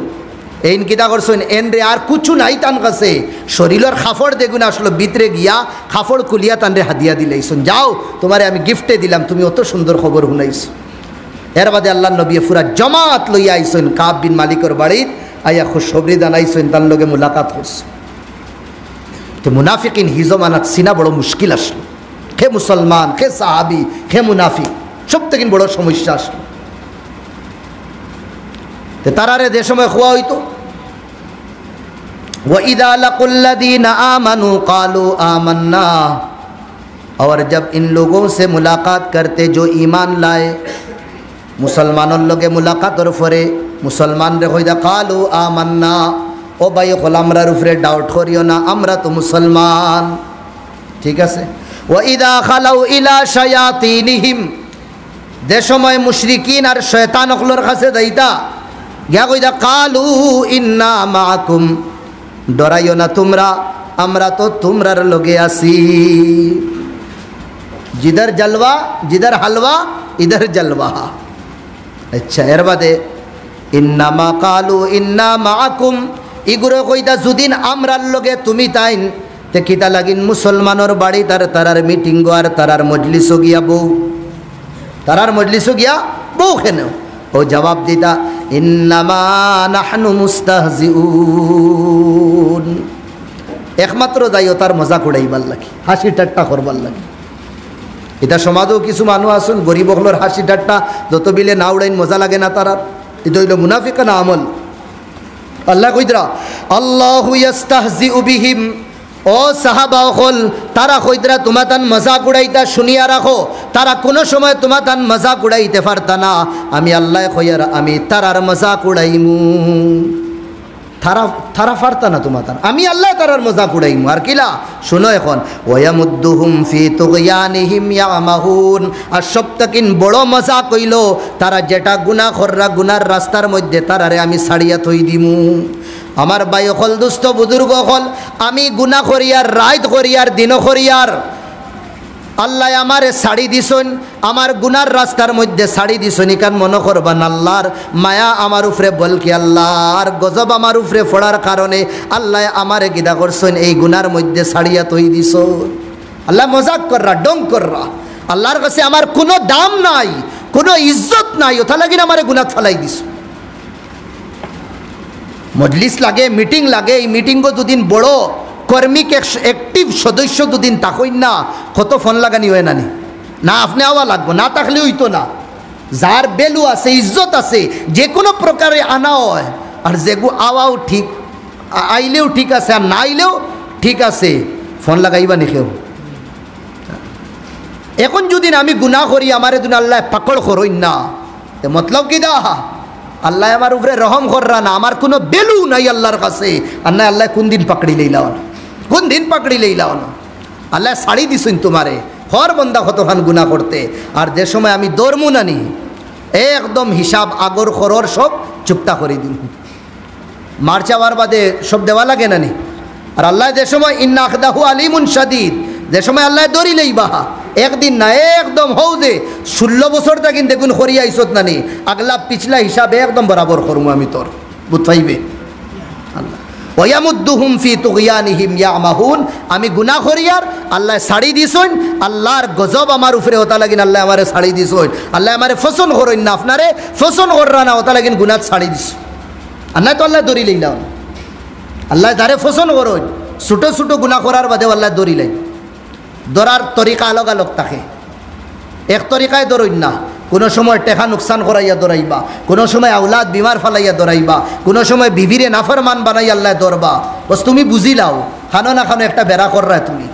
এইন কিতা করছুন, এন রে আর কুছু নাই তান কাছে, শরীরের খাফড় দেখুন আসলো, ভিতরে গিয়া খাফড় খুলিয়া তান রে হাদিয়া দিলাইছুন, যাও তোমারে আমি গিফটে দিলাম, তুমি অত সুন্দর খবর শুনাইছ। এর বাদে আল্লাহ নবী পুরা জমাত লইয়া আইসেন কাব বিন মালিকর বাড়িত, আইয়া খুশখবরি জানাইছেন, তার লগে মুলাকাত করছে। তো মুনাফিকিন হিজমানাত চিনা বড় মুশকিল আসলো, কে মুসলমান, কে সাহাবি, কে মুনাফিক, সব থেকে বড় সমস্যা আসলো। তো তারারে যে সময় খোয়া হইতো, ওয়াইদা লাকুল্লাযীনা আমানু ক্বালু আমান্না, और जब इन लोगों से मुलाकात करते जो ईमान लाए, मुसलमानों लोगे मुलाकात और फरे मुसलमान रे होइदा कालू आमन्ना, ओ भाई हल आमरार उपरे डाउट करियो ना, आमरा तो मुसलमान, ठीक আছে। ওয়াইদা খালাউ ইলা শায়াতিনহিম, যে সময় মুশরিকিন আর শয়তান অকলর কাছে যাইতা গিয়া কইদা কালু ইন্না মাআকুম, ডরাইও না তোমরা, আমরা তো তোমরার লগে আছি। जिधर जलवा जिधर हलवा इधर जलवा। अच्छा, এর বাদে ইন্নামা কালু ইন্না মাআকুম, ইগুলো কইতা যদিন আমরার লগে তুমি তাইন, তে কিতা লাগিন মুসলমানের বাড়ি তারার মিটিং আর তারার মজলিসও গিয়া বউ, তারার মজলিসও গিয়া বউ খেনেও। ও জবাব দিতা ইন্নামা নাহনু মুস্তাহজিউন, একমাত্র যাইও তার মজাক উড়াইবার লাগি, হাসি ঠাট্টা করবার লাগি। এটা সমাজেও কিছু মানুষ আসুন গরিব হলোর হাসি ঠাট্টা যত বিলে না উড়াইন মজা লাগে না তারার, এটা হইল মুনাফিকানা আমল। আল্লাহ কইদরা আল্লাহু ইস্তাহজিউ বিহিম, ও সাহাবা হল তারা কইদরা তোমা তান মজাক উড়াইতা, শুনিয়া রাখো তারা কোনো সময় তোমা তান মজাক উড়াইতে পারতা না, আমি আল্লাহ কইয়ার আমি তারার মজাক উড়াইমু, তারা পারতা না তোমা তান, আমি আল্লাহ তারার মজাক উড়াইমু। আর কিলা শুনো এখন, ওয়ায়ামুদ্দুহুম ফি তুগয়ানিহিম ইয়ামাহুন, আর সবথেকিন বড় মজাক হইল তারা যেটা গুনাহ কররা গুনার রাস্তার মধ্যে তারারে আমি ছাড়িয়া থই দিমু। আমার ভাই হল দুস্থ বুজুর্গ হল, আমি গুনাহ করিয়ার রাত করিয়ার দিন করিয়ার আল্লাহ আমারে ছাড়ি দিছন, আমার গুনার রাস্তার মধ্যে ছাড়ি দিছন, ইকান মনে করবান আল্লাহর মায়া আমার উপরে, বলকি আল্লাহর গজব আমার উপরে পড়ার কারণে আল্লাহ আমারে গিদা করছেন, এই গুনার মধ্যে ছাড়িয়া তৈ দিছ। আল্লাহ মজাক কররা, ডং কররা, আল্লাহর কাছে আমার কোনো দাম নাই, কোনো ইজ্জত নাই, ওথা লাগিন আমারে গুনাত ফেলাই দিছ। মজলিস লাগে, মিটিং লাগে। এই মিটিংও দুদিন বড় কর্মিক অ্যাক্টিভ সদস্য দুদিন তাকই না, কত ফোন লাগানি হয় নানি না, আপনি আওয়া লাগবো না, থাকলে হইতো না। যার বেলু আছে, ইজ্জত আছে, যে কোনো প্রকারে আনা হয়। আর যেগু আওয়াও ঠিক, আইলেও ঠিক আছে, আর না আইলেও ঠিক আছে, ফোন লাগাইবা নি কেউ। এখন যদি আমি গুনাহ করি, আমার এদিন আল্লাহ পাকড় করইন না, মতলব কি দা আল্লাহ আমার উপরে রহম কররা না, আমার কোনো বেলু নাই আল্লাহর কাছে। আর না আল্লাহ কোন দিন পাকড়ি লইলাও না, কোন দিন পাকড়ি লইলাও না। আল্লাহ ছাড়ি দিছুন তোমারে, হর বন্দা কতখান গুনাহ করতে। আর যে সময় আমি দৌড়মু নানি, একদম হিসাব আগর খরর সব চুক্তা করে দিন, মার চাওয়ার বাদে সব দেওয়া লাগে নানি। আর আল্লাহ যে সময় ইন্না আখদাহু আলিমুন শাদীদ, যে সময় আল্লাহ দৌড়ি লইবা, একদিন না একদম হও যে 16 বছরটা কিন্তু দেখুন করি আইসত নানি, আগলা পিছলা হিসাবে একদম বরাবর করবো আমি তোর, বুঝ পাইবে আল্লাহ। ওয়ায়ামুদ্দুহুম ফি তুগয়ানিহিম ইয়ামাহুন, আমি গুনাহ করিয়ার আল্লাহ ছাড়ি দিছইন, আল্লাহর গজব আমার উপরে হতা লাগিন, আল্লাহ আমারে ছাড়ি দিছইন, আল্লাহ আমারে ফসন করইন না, আপনারে ফসন কররা না হতা লাগিন গুনাহ ছাড়ি দিছ। আল্লাহ তো আল্লাহ দৌড়ি লইলাম, আল্লাহ যারে ফসন করইন, ছোটো ছোটো গুনাহ করার বাদে আল্লাহ দৌড়ি লাইন। ধরার তরিকা আলগ আলগ থাকে, এক তরিকায় দৌড়ইন না, কোনো সময় টেকা নুকসান করাইয়া দৌড়াইবা, কোনো সময় আউলাদ বিমার ফালাইয়া দৌড়াইবা, কোনো সময় বিবিরে নাফরমান বানাই আল্লাহ দৌড়বা। বস তুমি বুঝিলাও, খানো না খানো একটা বেড়া কররা, তুমি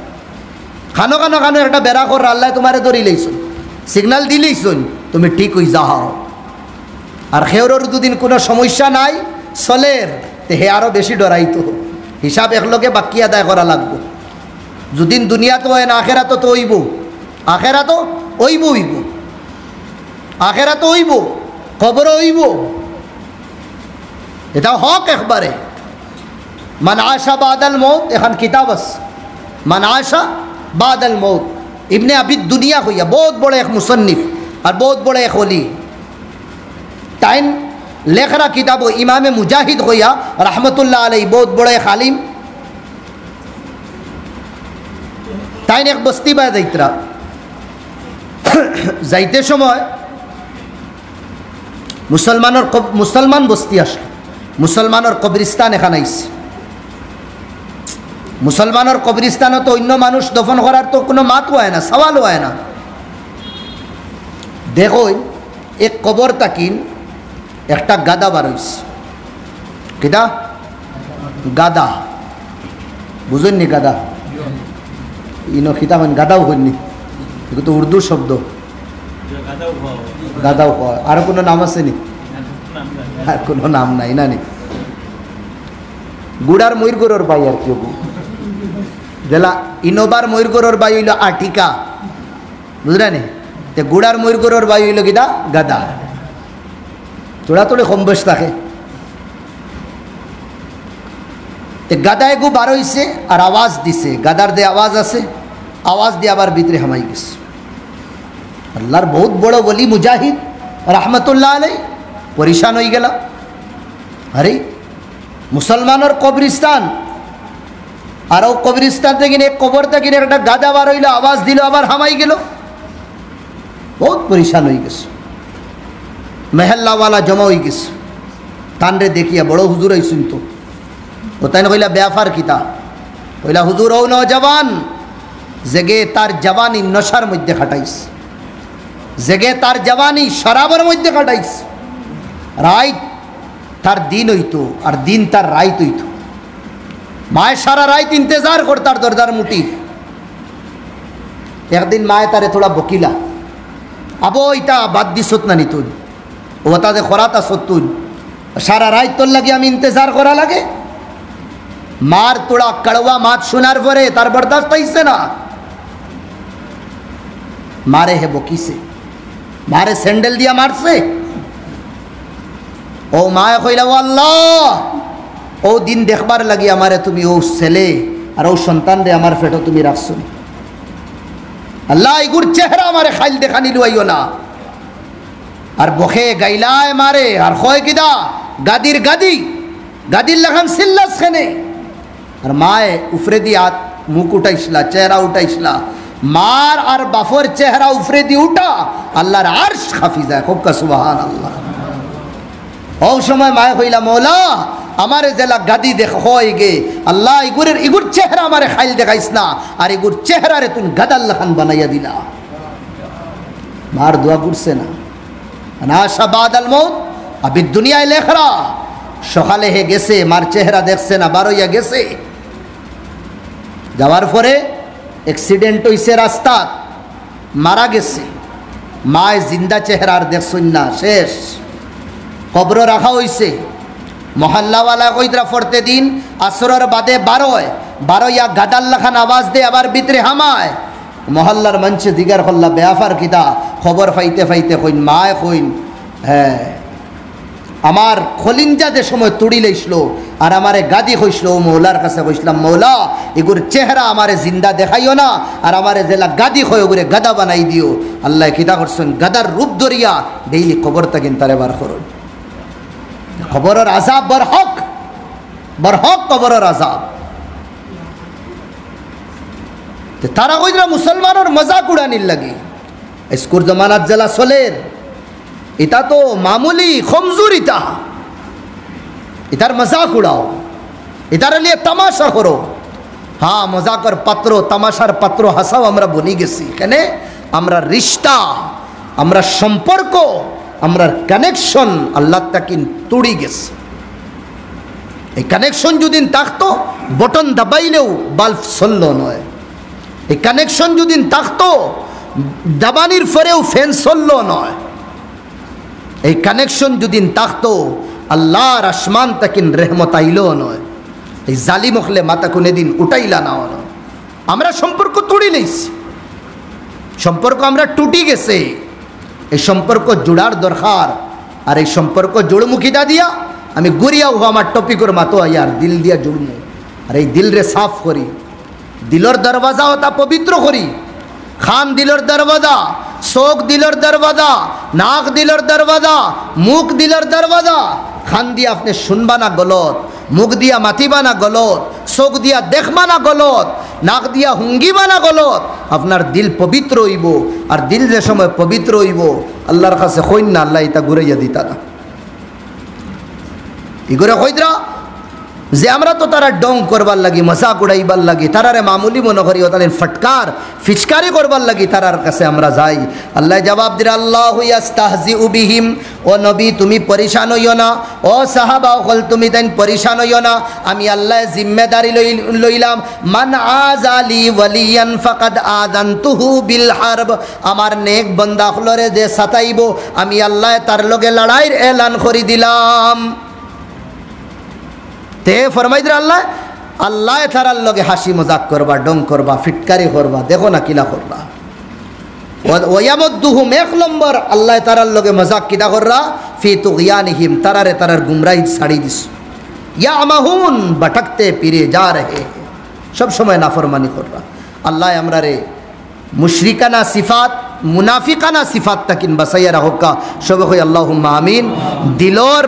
খানো খানো খানো একটা বেড়া কররা, আল্লাহ তোমারে দৌড়ি লইছুন, সিগনাল দিলেইছুন, তুমি ঠিক হই যাও। আর হেওরর দুদিন কোনো সমস্যা নাই চলের, তে হে আরও বেশি ডরাইতো, হিসাব একলগে বাকি আদায় করা লাগবো। যদিন দুনিয়া তো হয় না, আখেরা তো হইব, আখেরা তো হইব হইব, আখেরা তো হইব, কবরও হইব, এটা হক একবারে। মান আশা বাদাল মৌত, এখন কিতাব আছে মান আশা বাদাল মৌত, ইবনে আবিদ দুনিয়া হইয়া বহুত বড় এক মুসন্নিফ আর বহুত বড় এক ওলি, টাইম লেখরা কিতাব ইমামে মুজাহিদ হইয়া রহমতুল্লাহ আলাই, বহুত বড় এক আলিম। তাই এক বস্তি বা যাইতরা, যাইতে সময় মুসলমান বস্তি আসলো, মুসলমানের কবরিস্তান এখানে আইছে। মুসলমানের কবরিস্তানও তো অন্য মানুষ দফন করার তো কোনো মাত হয় না, সওয়ালও হয় না। দেখো এক কবর তাকিন একটা গাদা বার হইছে, কিটা গাদা, বুঝুননি গাদা, ইনো খিতা হন গাদাও হননি, এগুলো তো উর্দু শব্দ, গাদাও হয়। আর কোনো নাম আছে নি? আর কোনো নাম নাই না নি, গুড়ার ময়ূরগড়ের বাই আর কি জেলা ইনোবার ময়ূরগড়ের বাই হইল আটিকা, বুঝলেন? তে গুড়ার ময়ূরগড়ের বাই হইল কিটা গাদা, তোড়া তোড়ে কম বয়স থাকে। গাদায় গু বার হইছে আর আওয়াজ দিছে, গাদার দে আওয়াজ আছে, আওয়াজ দিয়ে আবার ভিতরে হামাই গেছে। আল্লাহর বহুত বড় বলি মুজাহিদ রহমতুল্লাহ আলাই পরিশান হয়ে গেল। আরে মুসলমানের কবরিস্তান, আর ও কবরিস্তান থেকে এক কবর থেকে একটা গাদা বার হইল, আওয়াজ দিল, আবার হামাই গেল, বহুত পরিশান হয়ে গেছে। মেহল্লাওয়ালা জমা হয়ে গেছে, তানরে দেখিয়া বড় হুজুর আইসুন তো, ও তাই না কইলা ব্যাপার কিতা, কইলা হুজুর ও নজওয়ান জেগে তার জওয়ানি নশার মধ্যে খাটাইস, জেগে তার জওয়ানি শরাবের মধ্যে খাটাইস, রাইত তার দিন হইতো আর দিন তার রাইত হইতো। মায়ের সারা রাইত ইন্তজার করতার দরজার মুটি। একদিন মায়ে তারে থোড়া বকিলা, আবো ইটা বাদ দিছত না নি তুই, ও তাদের খরাত আসত তুই, সারা রাইত তোর লাগে আমি ইন্তজার করা লাগে। মার তোড়া কড়ওয়া মাত শোনার পরে তার বরদাস্ত হইছে না, মারে হে বকিছে, মারে স্যান্ডেল দিয়া মারছে। ও মায়ে কইলা ও আল্লাহ, ও দিন দেখবার লাগি আমারে তুমি ও ছেলে আর ও সন্তান রে আমার ফেটো তুমি রাখছো, আল্লাহ ইগুর চেহারা আমারে খাইল দেখানি লুয়াইও না। আর বখে গাইলায় মারে আর কয় কিদা গাদির গাদি, গাদির লাগান সিল্লাস খানে। আর মায়ে উফরে দি হাত মুখ উঠাইছিলা, চেহারা উঠাইছিলা, মার আর বাফর চেহারা উফরে দি উঠা আল্লাহর আরশ খাফি যায়। খুব কা সুবহানাল্লাহ। ও সময় মায়ে কইলা মৌলা আমারে জেলা গাদি দেখ হয় গে আল্লাহ ইগুর চেহারা আমারে খাইল দেখাইস না আর ইগুর চেহারারে তুই গাদাল্লা খান বানাইয়া দিলা মার দোয়া করছে না আশা বাদাল মৌত আবি দুনিয়ায় লেখরা সকালে হে গেছে মার চেহারা দেখছে না বারোইয়া গেছে যাওয়ার পরে অ্যাক্সিডেন্ট হইছে রাস্তা মারা গেছে মায় জিন্দা চেহারার দেখছুন না শেষ কবর রাখা হইছে মহল্লাওয়ালা কইদরা ফরতে দিন আসরের বাদে বারোয়া গাদাল্লা খান আওয়াজ দে আবার ভিতরে হামায় মহল্লার মঞ্চে দিগার হল্লা বেআফার কিতা খবর ফাইতে ফাইতে কইন মায় কইন হ্যাঁ আমার খলিঞ্জা যে সময় তুড়ি লইছিল আর আমারে গাদি হইছিল মৌলার কাছে কইছিলাম মৌলা এগুর চেহারা আমারে জিন্দা দেখাইও না আর আমারে জেলা গাদি হয় ওগুরে গাদা বানাই দিও আল্লাহ কিতা করছেন গাদার রূপ ধরিয়া ডেইলি খবর তাকিন তারে বার করুন খবরের আজাব বরহক খবরের আজাব তারা কইরা মুসলমানের মজাক উড়ানির লাগি স্কুর জমানাত জেলা চলের এটা তো মামুলি কমজোর এটার মজাক উড়াও এটার নিয়ে তামাশা করো হ্যাঁ মজাকর পাত্র তামাশার পাত্র হাসাও আমরা বনি গেছি কেনে আমরা রিশতা আমরা সম্পর্ক আমরা কানেকশন আল্লাহ তাকিন তুড়ি গেছে এই কানেকশন যদি থাকতো বটন দাবাইলেও বাল্ব চলল নয় এই কানেকশন যদি থাকতো দাবানির পরেও ফ্যান চলল নয় এই কানেকশন যদি থাকতো আল্লাহর আসমান তাকিন রেহমত আইল নয় এই জালিম হলে মাথা কোনে দিন উঠাইলা না নয় আমরা সম্পর্ক তুড়ি নিয়েছি সম্পর্ক আমরা টুটি গেছে এই সম্পর্ক জোড়ার দরকার আর এই সম্পর্ক জোড়মুখিতা দিয়া আমি গড়িয়াও আমার টপিকর মাতো আর দিল দিয়া জুড়মু আর এই দিল রে সাফ করি দিলর দরওয়াজা তা পবিত্র করি খান দিলর দরওয়াজা চোখ দিলর দরওয়াজা নাক দিলর দরওয়াজা মুখ দিলর দরওয়াজা খান দিয়া আপনি শুনবা না গলত মুখ দিয়া মাতিবা না গলত চোখ দিয়া দেখবা না গলত নাক দিয়া হুঙ্গিবা না গলত আপনার দিল পবিত্র হইব আর দিল যে সময় পবিত্র হইব আল্লাহর কাছে কইন না আল্লাহ এটা ঘুরাইয়া দিতা না ইগরে কইদরা যে আমরা তো তারা ডং করবার লাগি মজাক উড়াইবার লাগি তারারে মামুলি মনে করি ও তাদের ফটকার ফিচকারি করবার লাগি তারার কাছে আমরা যাই আল্লাহ জবাব দিরা আল্লাহু ইয়াস্তাহজিউ বিহিম ও নবী তুমি পরিশান হইও না ও সাহাবা হল তুমি তাই পরিশান হইও না আমি আল্লাহ জিম্মেদারি লইলাম মান আজালি ওয়ালিয়ান ফাকাদ আযানতুহু বিল হারব আমার নেক বান্দা হলরে যে সাতাইব আমি আল্লাহ তার লগে লড়াইয়ের এলান করে দিলাম তে ফরমাই দিরা আল্লাহ আল্লাহ তারার লগে হাসি মজাক করবা ডং করবা ফিটকারি করবা দেখো না কিলা করবা ওয়ায়ামুদ্দুহুম এক নম্বর আল্লাহ তারার লগে মজাক কিতা কররা ফি তুগয়ানিহিম তারারে তারার গুমরাহি ছাড়ি দিস ইয়ামাহুন ভটকতে ফিরে যা রহে সব সময় নাফরমানি করবা আল্লাহ আমরা রে মুশরিকানা সিফাত মুনাফিকানা সিফাত তাকিন বাসাইয়া রাহুকা সবে কই আল্লাহুম্মা আমিন দিলর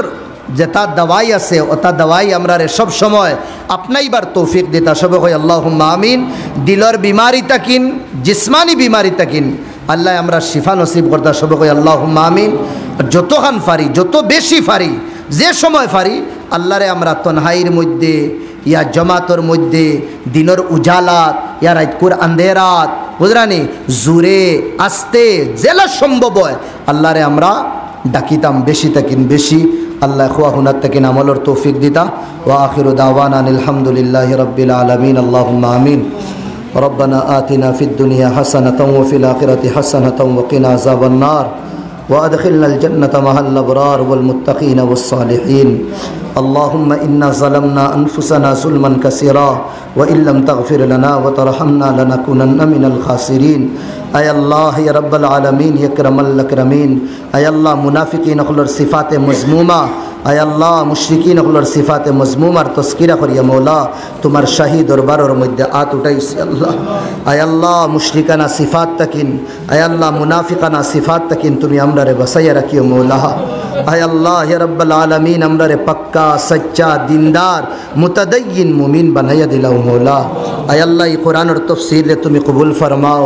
যেটা দওয়াই আছে ওটা দওয়াই আমরা রে সব সময় আপনাইবার তৌফিক দিতা সবে কই আল্লাহুম্মা আমিন দিলর বিমারি তাকিন জিসমানি বিমারি তাকিন আল্লাহ আমরা শিফা নসিব করতা সবে কই আল্লাহুম্মা আমিন যতখান ফারি যত বেশি ফারি যে সময় ফারি আল্লাহরে আমরা তনহাইর মধ্যে ইয়া জমাতর মধ্যে দিনের উজালাত ইয়া রাতকুর আন্ধেরাত বুঝরানি জুরে আস্তে জেলা সম্ভব হয় আল্লাহরে আমরা ডাকিতাম বেশি তাকিন বেশি আল্লাহ খুয়া হুনার তাকিন আমলর তৌফিক দিতা ওয়া আখিরু দাওয়ানা আলহামদুলিল্লাহি রাব্বিল আলামিন আল্লাহুম্মা আমিন ربنا آتنا في الدنيا حسنة وفي الآخرة حسنة وقنا عذاب النار وأدخلنا الجنة مع الأبرار والمتقين والصالحين اللهم إنا ظلمنا أنفسنا ظلما كثيرا وإن لم تغفر لنا وترحمنا لنكونن من الخاسرين أي الله يا رب العالمين يا أكرم الأكرمين أي الله منافقين أخلر صفات مذمومة أي الله مشركين أخلر صفات مذمومة تذكير أخر يا مولا تمہار شاہی دربار اور مدعات اٹھائیس اللہ أي الله مشرکانہ صفات تکن أي الله منافقانہ صفات تکن تمہیں ہمارے بسایا رکھیو مولا आय अल्लाह या रब्बल आलमीन हमरा रे पक्का सच्चा दीनदार मुतदय्यिन मुमिन बनाया दिलाओ मौला। आय अल्लाह ये कुरान और तफसीर ले तुम्हें कबूल फरमाओ।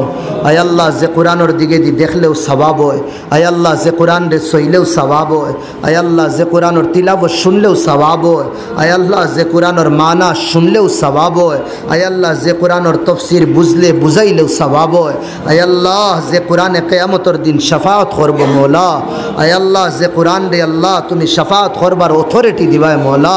आय अल्लाह जे कुरान और दिगे दी देख ले सवाब हो। आय अल्लाह जे कुरान रे सोइले सवाब हो। आय अल्लाह जे कुरान और तिलावत सुन ले सवाब हो। आय अल्लाह जे कुरान और माना सुन ले सवाब हो। आय अल्लाह जे कुरान और तफसीर बुझले बुझाई ले सवाब हो। आय अल्लाह जे कुरान क़यामत और दिन शफाअत करब मौला। आय अल्लाह जे कुरान रे अल्लाह तुम्हें शफाअत करबार अथॉरिटी दिवाए मौला।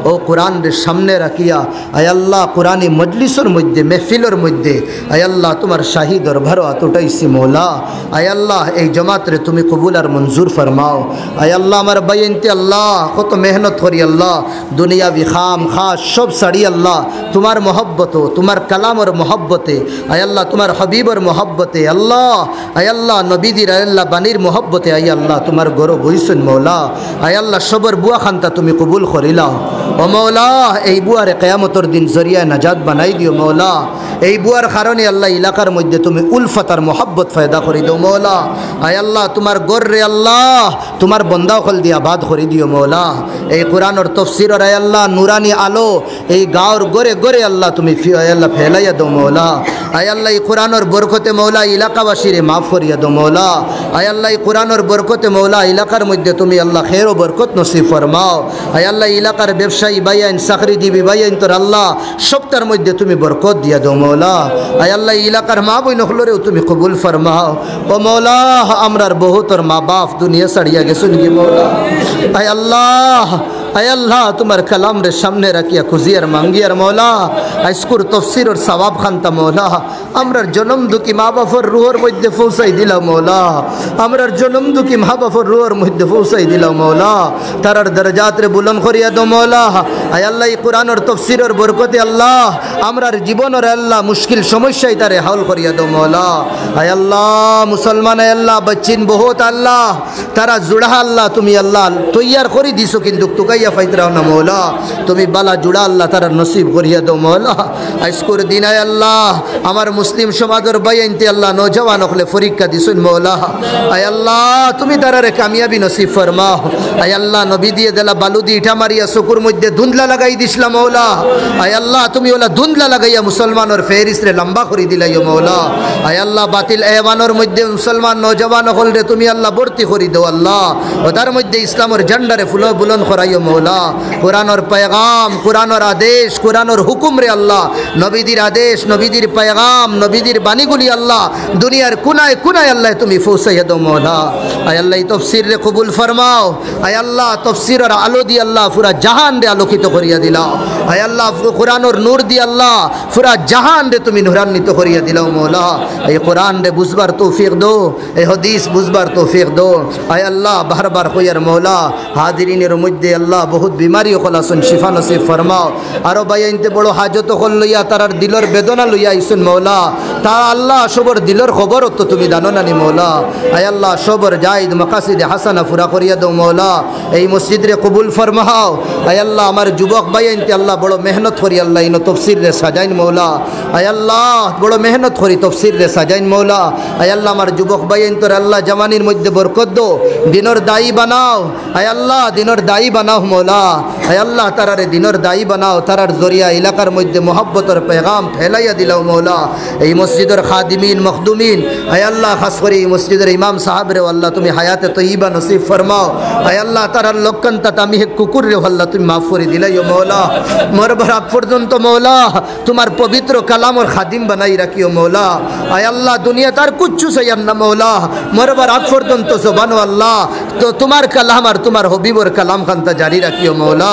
ओ कुरान रे सामने रखिया आय अल्लाह कुरानी मजलिसर मध्य महफिलर मध्य आय अल्लाह तुम्हार शाही दरबार हाथ उठाइसी मौला। आय अल्लाह एक जमात रे तुम्हें कबूल और मंजूर फरमाओ। आय अल्लाह हमार बयनते अल्लाह कत मेहनत करी अल्लाह दुनिया भी खाम खास सब साड़ी अल्लाह तुम्हार मोहब्बत हो तुम्हार कलाम और मोहब्बत है। आय अल्लाह तुम्हार हबीब और मोहब्बत है अल्लाह। आय अल्लाह नबीदी अल्लाह बानीर मोहब्बत है। आय अल्लाह तुम्हार गौरव बईसन मौला। आय अल्लाह सबर बुआ खानता तुम्हें कबूल करिला ओ मौला। এই বুয়ার কিয়ামতের দিন জরিয়া নাজাত বানাই দিও মৌলা। এই বুয়ার কারণে আল্লাহ এলাকার মধ্যে তুমি উলফত আর মোহব্বত ফায়দা করে দিও মৌলা। আয় আল্লাহ তোমার গর্রে আল্লাহ তোমার বন্দা হল দিয়ে আবাদ করে দিও মৌলা। এই কোরআনের তফসিরের আয় আল্লাহ নুরানি আলো এই গাঁর গড়ে গড়ে আল্লাহ তুমি আয় আল্লাহ ফেলাইয়া দো মৌলা। আয় আল্লাহ এই কোরআনের বরকতে মৌলা এলাকাবাসীরে মাফ করিয়া দো মৌলা। আয় আল্লাহ এই কোরআনের বরকতে মৌলা এলাকার মধ্যে তুমি আল্লাহ খের ও বরকত নসিব ফরমাও। আয় আল্লাহ এলাকার ব্যবসায়ী বাইয়ান চাকরি দিবি বাইয়ান তোর আল্লাহ সবটার মধ্যে তুমি বরকত দিয়া দো মৌলা। আয় আল্লাহ এলাকার মা বই নখলরেও তুমি কবুল ফরমাও ও মৌলা। আমরার বহুতর মা বাপ দুনিয়া ছাড়িয়া গেছুন কি মৌলা। আয় আল্লাহ আয় আল্লাহ তোমার কালাম রে সামনে রাখিয়া খুঁজিয়ার মাঙ্গিয়ার মৌলা। আইসকুর তফসির ওর সওয়াব খান্তা মৌলা। আমরার জনম দুঃখী মা বাপর রুহর মধ্যে পৌঁছাই দিলাম মৌলা। আমরার জনম দুঃখী মা বাপর রুহর মধ্যে পৌঁছাই দিলাম মৌলা। তারার দরজাত রে বুলন্দ করিয়া দো মৌলা। আয় আল্লাহ এই কোরআনের তফসিরের বরকতে আল্লাহ আমরার জীবনের আল্লাহ মুশকিল সমস্যায় তারে হাল করিয়া দো মৌলা। আয় আল্লাহ মুসলমান আয় আল্লাহ বচ্চিন বহুত আল্লাহ তারা জুড়া আল্লাহ তুমি আল্লাহ তৈয়ার করে দিছো কিন্তু তুকাইয়া ফাইতরাও না মৌলা। তুমি বালা জুড়া আল্লাহ তারা নসিব করিয়া দো মৌলা। আজকের দিন আয় আল্লাহ আমার মুসলিম সমাজের বাইনতে আল্লাহ নৌজওয়ান হলে পরীক্ষা দিছুন মৌলা। আয় আল্লাহ তুমি তারারে কামিয়াবি নসিব ফরমাও। আয় আল্লাহ নবী দিয়ে দিলা বালু দিয়ে ইটা মারিয়া চকুর মধ্যে ধুন্দলা লাগাই দিছিলা মৌলা। আয় আল্লাহ তুমি ওলা ধুন্দলা লাগাইয়া মুসলমানের ফেরিস্ত রে লম্বা করে দিলাইও মৌলা। আয় আল্লাহ বাতিল এওয়ানোর মধ্যে মুসলমান নৌজওয়ান হলরে তুমি আল্লাহ ভর্তি করে দাও আল্লাহ। ও তার মধ্যে ইসলামের ঝান্ডারে ফুল বুলন্দ করাইও মৌলা। কোরআনের পেগাম কোরআনের আদেশ কোরআনের হুকুম রে আল্লাহ নবীদের আদেশ নবীদের পেগাম নবীদের বাণীগুলি আল্লাহ দুনিয়ার কোনায় কোনায় আল্লাহ তুমি পৌঁছাইয়া দাও মৌলা। আয় আল্লাহ এই তফসির রে কবুল ফরমাও। আয় আল্লাহ তফসিরের আলো দিয়ে আল্লাহ পুরা জাহান রে আলোকিত করিয়া দিলাও। আয় আল্লাহ কোরআনের নূর দিয়ে আল্লাহ পুরা জাহান রে তুমি নূরান্বিত করিয়া দিলাও মৌলা। এই কোরআন রে বুঝবার তৌফিক দো এই হাদিস বুঝবার তৌফিক দো। আয় আল্লাহ বারবার কইয়ার মৌলা হাজিরিনের মধ্যে আল্লাহ বহুত বিমারি হল আসুন শিফা নসিব ফরমাও। আরো বাইনতে বড় হাজত হল লইয়া তারার দিলর বেদনা লইয়া আইসুন মৌলা। তা আল্লাহ সবর দিলর খবর তো তুমি জানো নানি মৌলা। আয় আল্লাহ সবর জাইদ মাকাসিদ হাসানা পুরা করিয়া দাও মৌলা। এই মসজিদ রে কবুল ফরমাও। আয় আল্লাহ আমার যুবক বাইনতে আল্লাহ বড় মেহনত করি আল্লাহ ইনো তফসির রে সাজাইন মৌলা। আয় আল্লাহ বড় মেহনত করি তফসির রে সাজাইন মৌলা। আয় আল্লাহ আমার যুবক বাইন তোর আল্লাহ জওয়ানির মধ্যে বরকত দো দিনর দায়ী বানাও। আয় আল্লাহ দিনর দায়ী বানাও মৌলা। আয় আল্লাহ তারারে দিনর দায়ী বানাও তারার জরিয়া এলাকার মধ্যে মোহব্বতের পেগাম ফেলাইয়া দিলাও মৌলা। এই মসজিদের খাদিমিন মখদুমিন আয় আল্লাহ খাস করে এই মসজিদের ইমাম সাহেব রে আল্লাহ তুমি হায়াতে তৈয়বা নসিব ফরমাও। আয় আল্লাহ তারার লক্ষণতা আমি হে কুকুর রে আল্লাহ তুমি মাফ করে দিলাইও মৌলা। মরবার আগ পর্যন্ত মৌলা তোমার পবিত্র কালামর খাদিম বানাই রাখিও মৌলা। আয় আল্লাহ দুনিয়া তার কুচ্ছু চাইয়াম না মৌলা। মরবার আগ পর্যন্ত জবানো আল্লাহ তো তোমার কালাম আর তোমার হবিবর কালাম খান্তা জারি রাখিও মৌলা।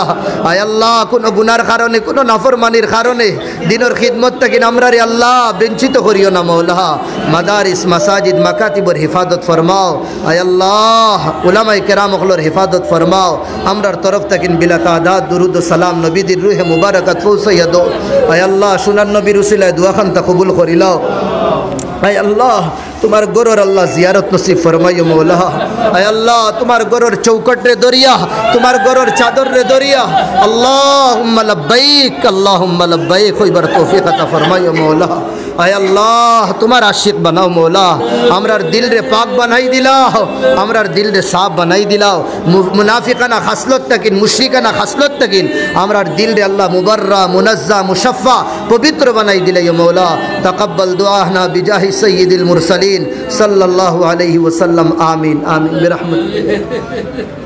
আয় আল্লাহ কোনো গুনার কারণে কোনো নাফরমানির কারণে দিনের খিদমত থেকে আমরা রে আল্লাহ বঞ্চিত করিও না মৌলা। মাদারিস মাসাজিদ মাকাতিবর হিফাজত ফরমাও। আয় আল্লাহ উলামায়ে কেরাম হলর হিফাজত ফরমাও। আমরার তরফ থেকে বিলা তাদাদ দুরুদ ও সালাম নবীদের রুহে মুবারাকাত পৌঁছাইয়া দাও। আয় আল্লাহ সুনান নবীর উসিলায় দোয়া খান্তা কবুল করিলাও। আয় আল্লাহ तुम्हार गरर अल्लाह जियारत नसीब फरमाइयो मौला। आय अल्लाह तुम्हार गरर चौकट रे दरिया, तुम्हार गरर चादर रे दरिया। अल्लाहुम्मा लब्बैक अल्लाहुम्मा लब्बैक कोई बार तौफीक अता फरमाइयो मौला। आय अल्लाह तुम्हार आशिक बनाओ मौला, हमरार दिल रे पाक बनाई दिलाओ, हमरार दिल रे साफ बनाई दिलाओ। मुनाफिकाना खसलत तकिन, मुशरिकाना खसलत तकिन हमरार दिल रे अल्लाह मुबर्रा मुनज़्ज़ा मुशफ़्फ़ा पवित्र बनाई दिलाइयो मौला। तक़ब्बल दुआना बिजाहि सय्यिदिल मुरसलीन सल्लल्लाहु अलैहि वसल्लम। आमीन आमीन बिरहमतिक।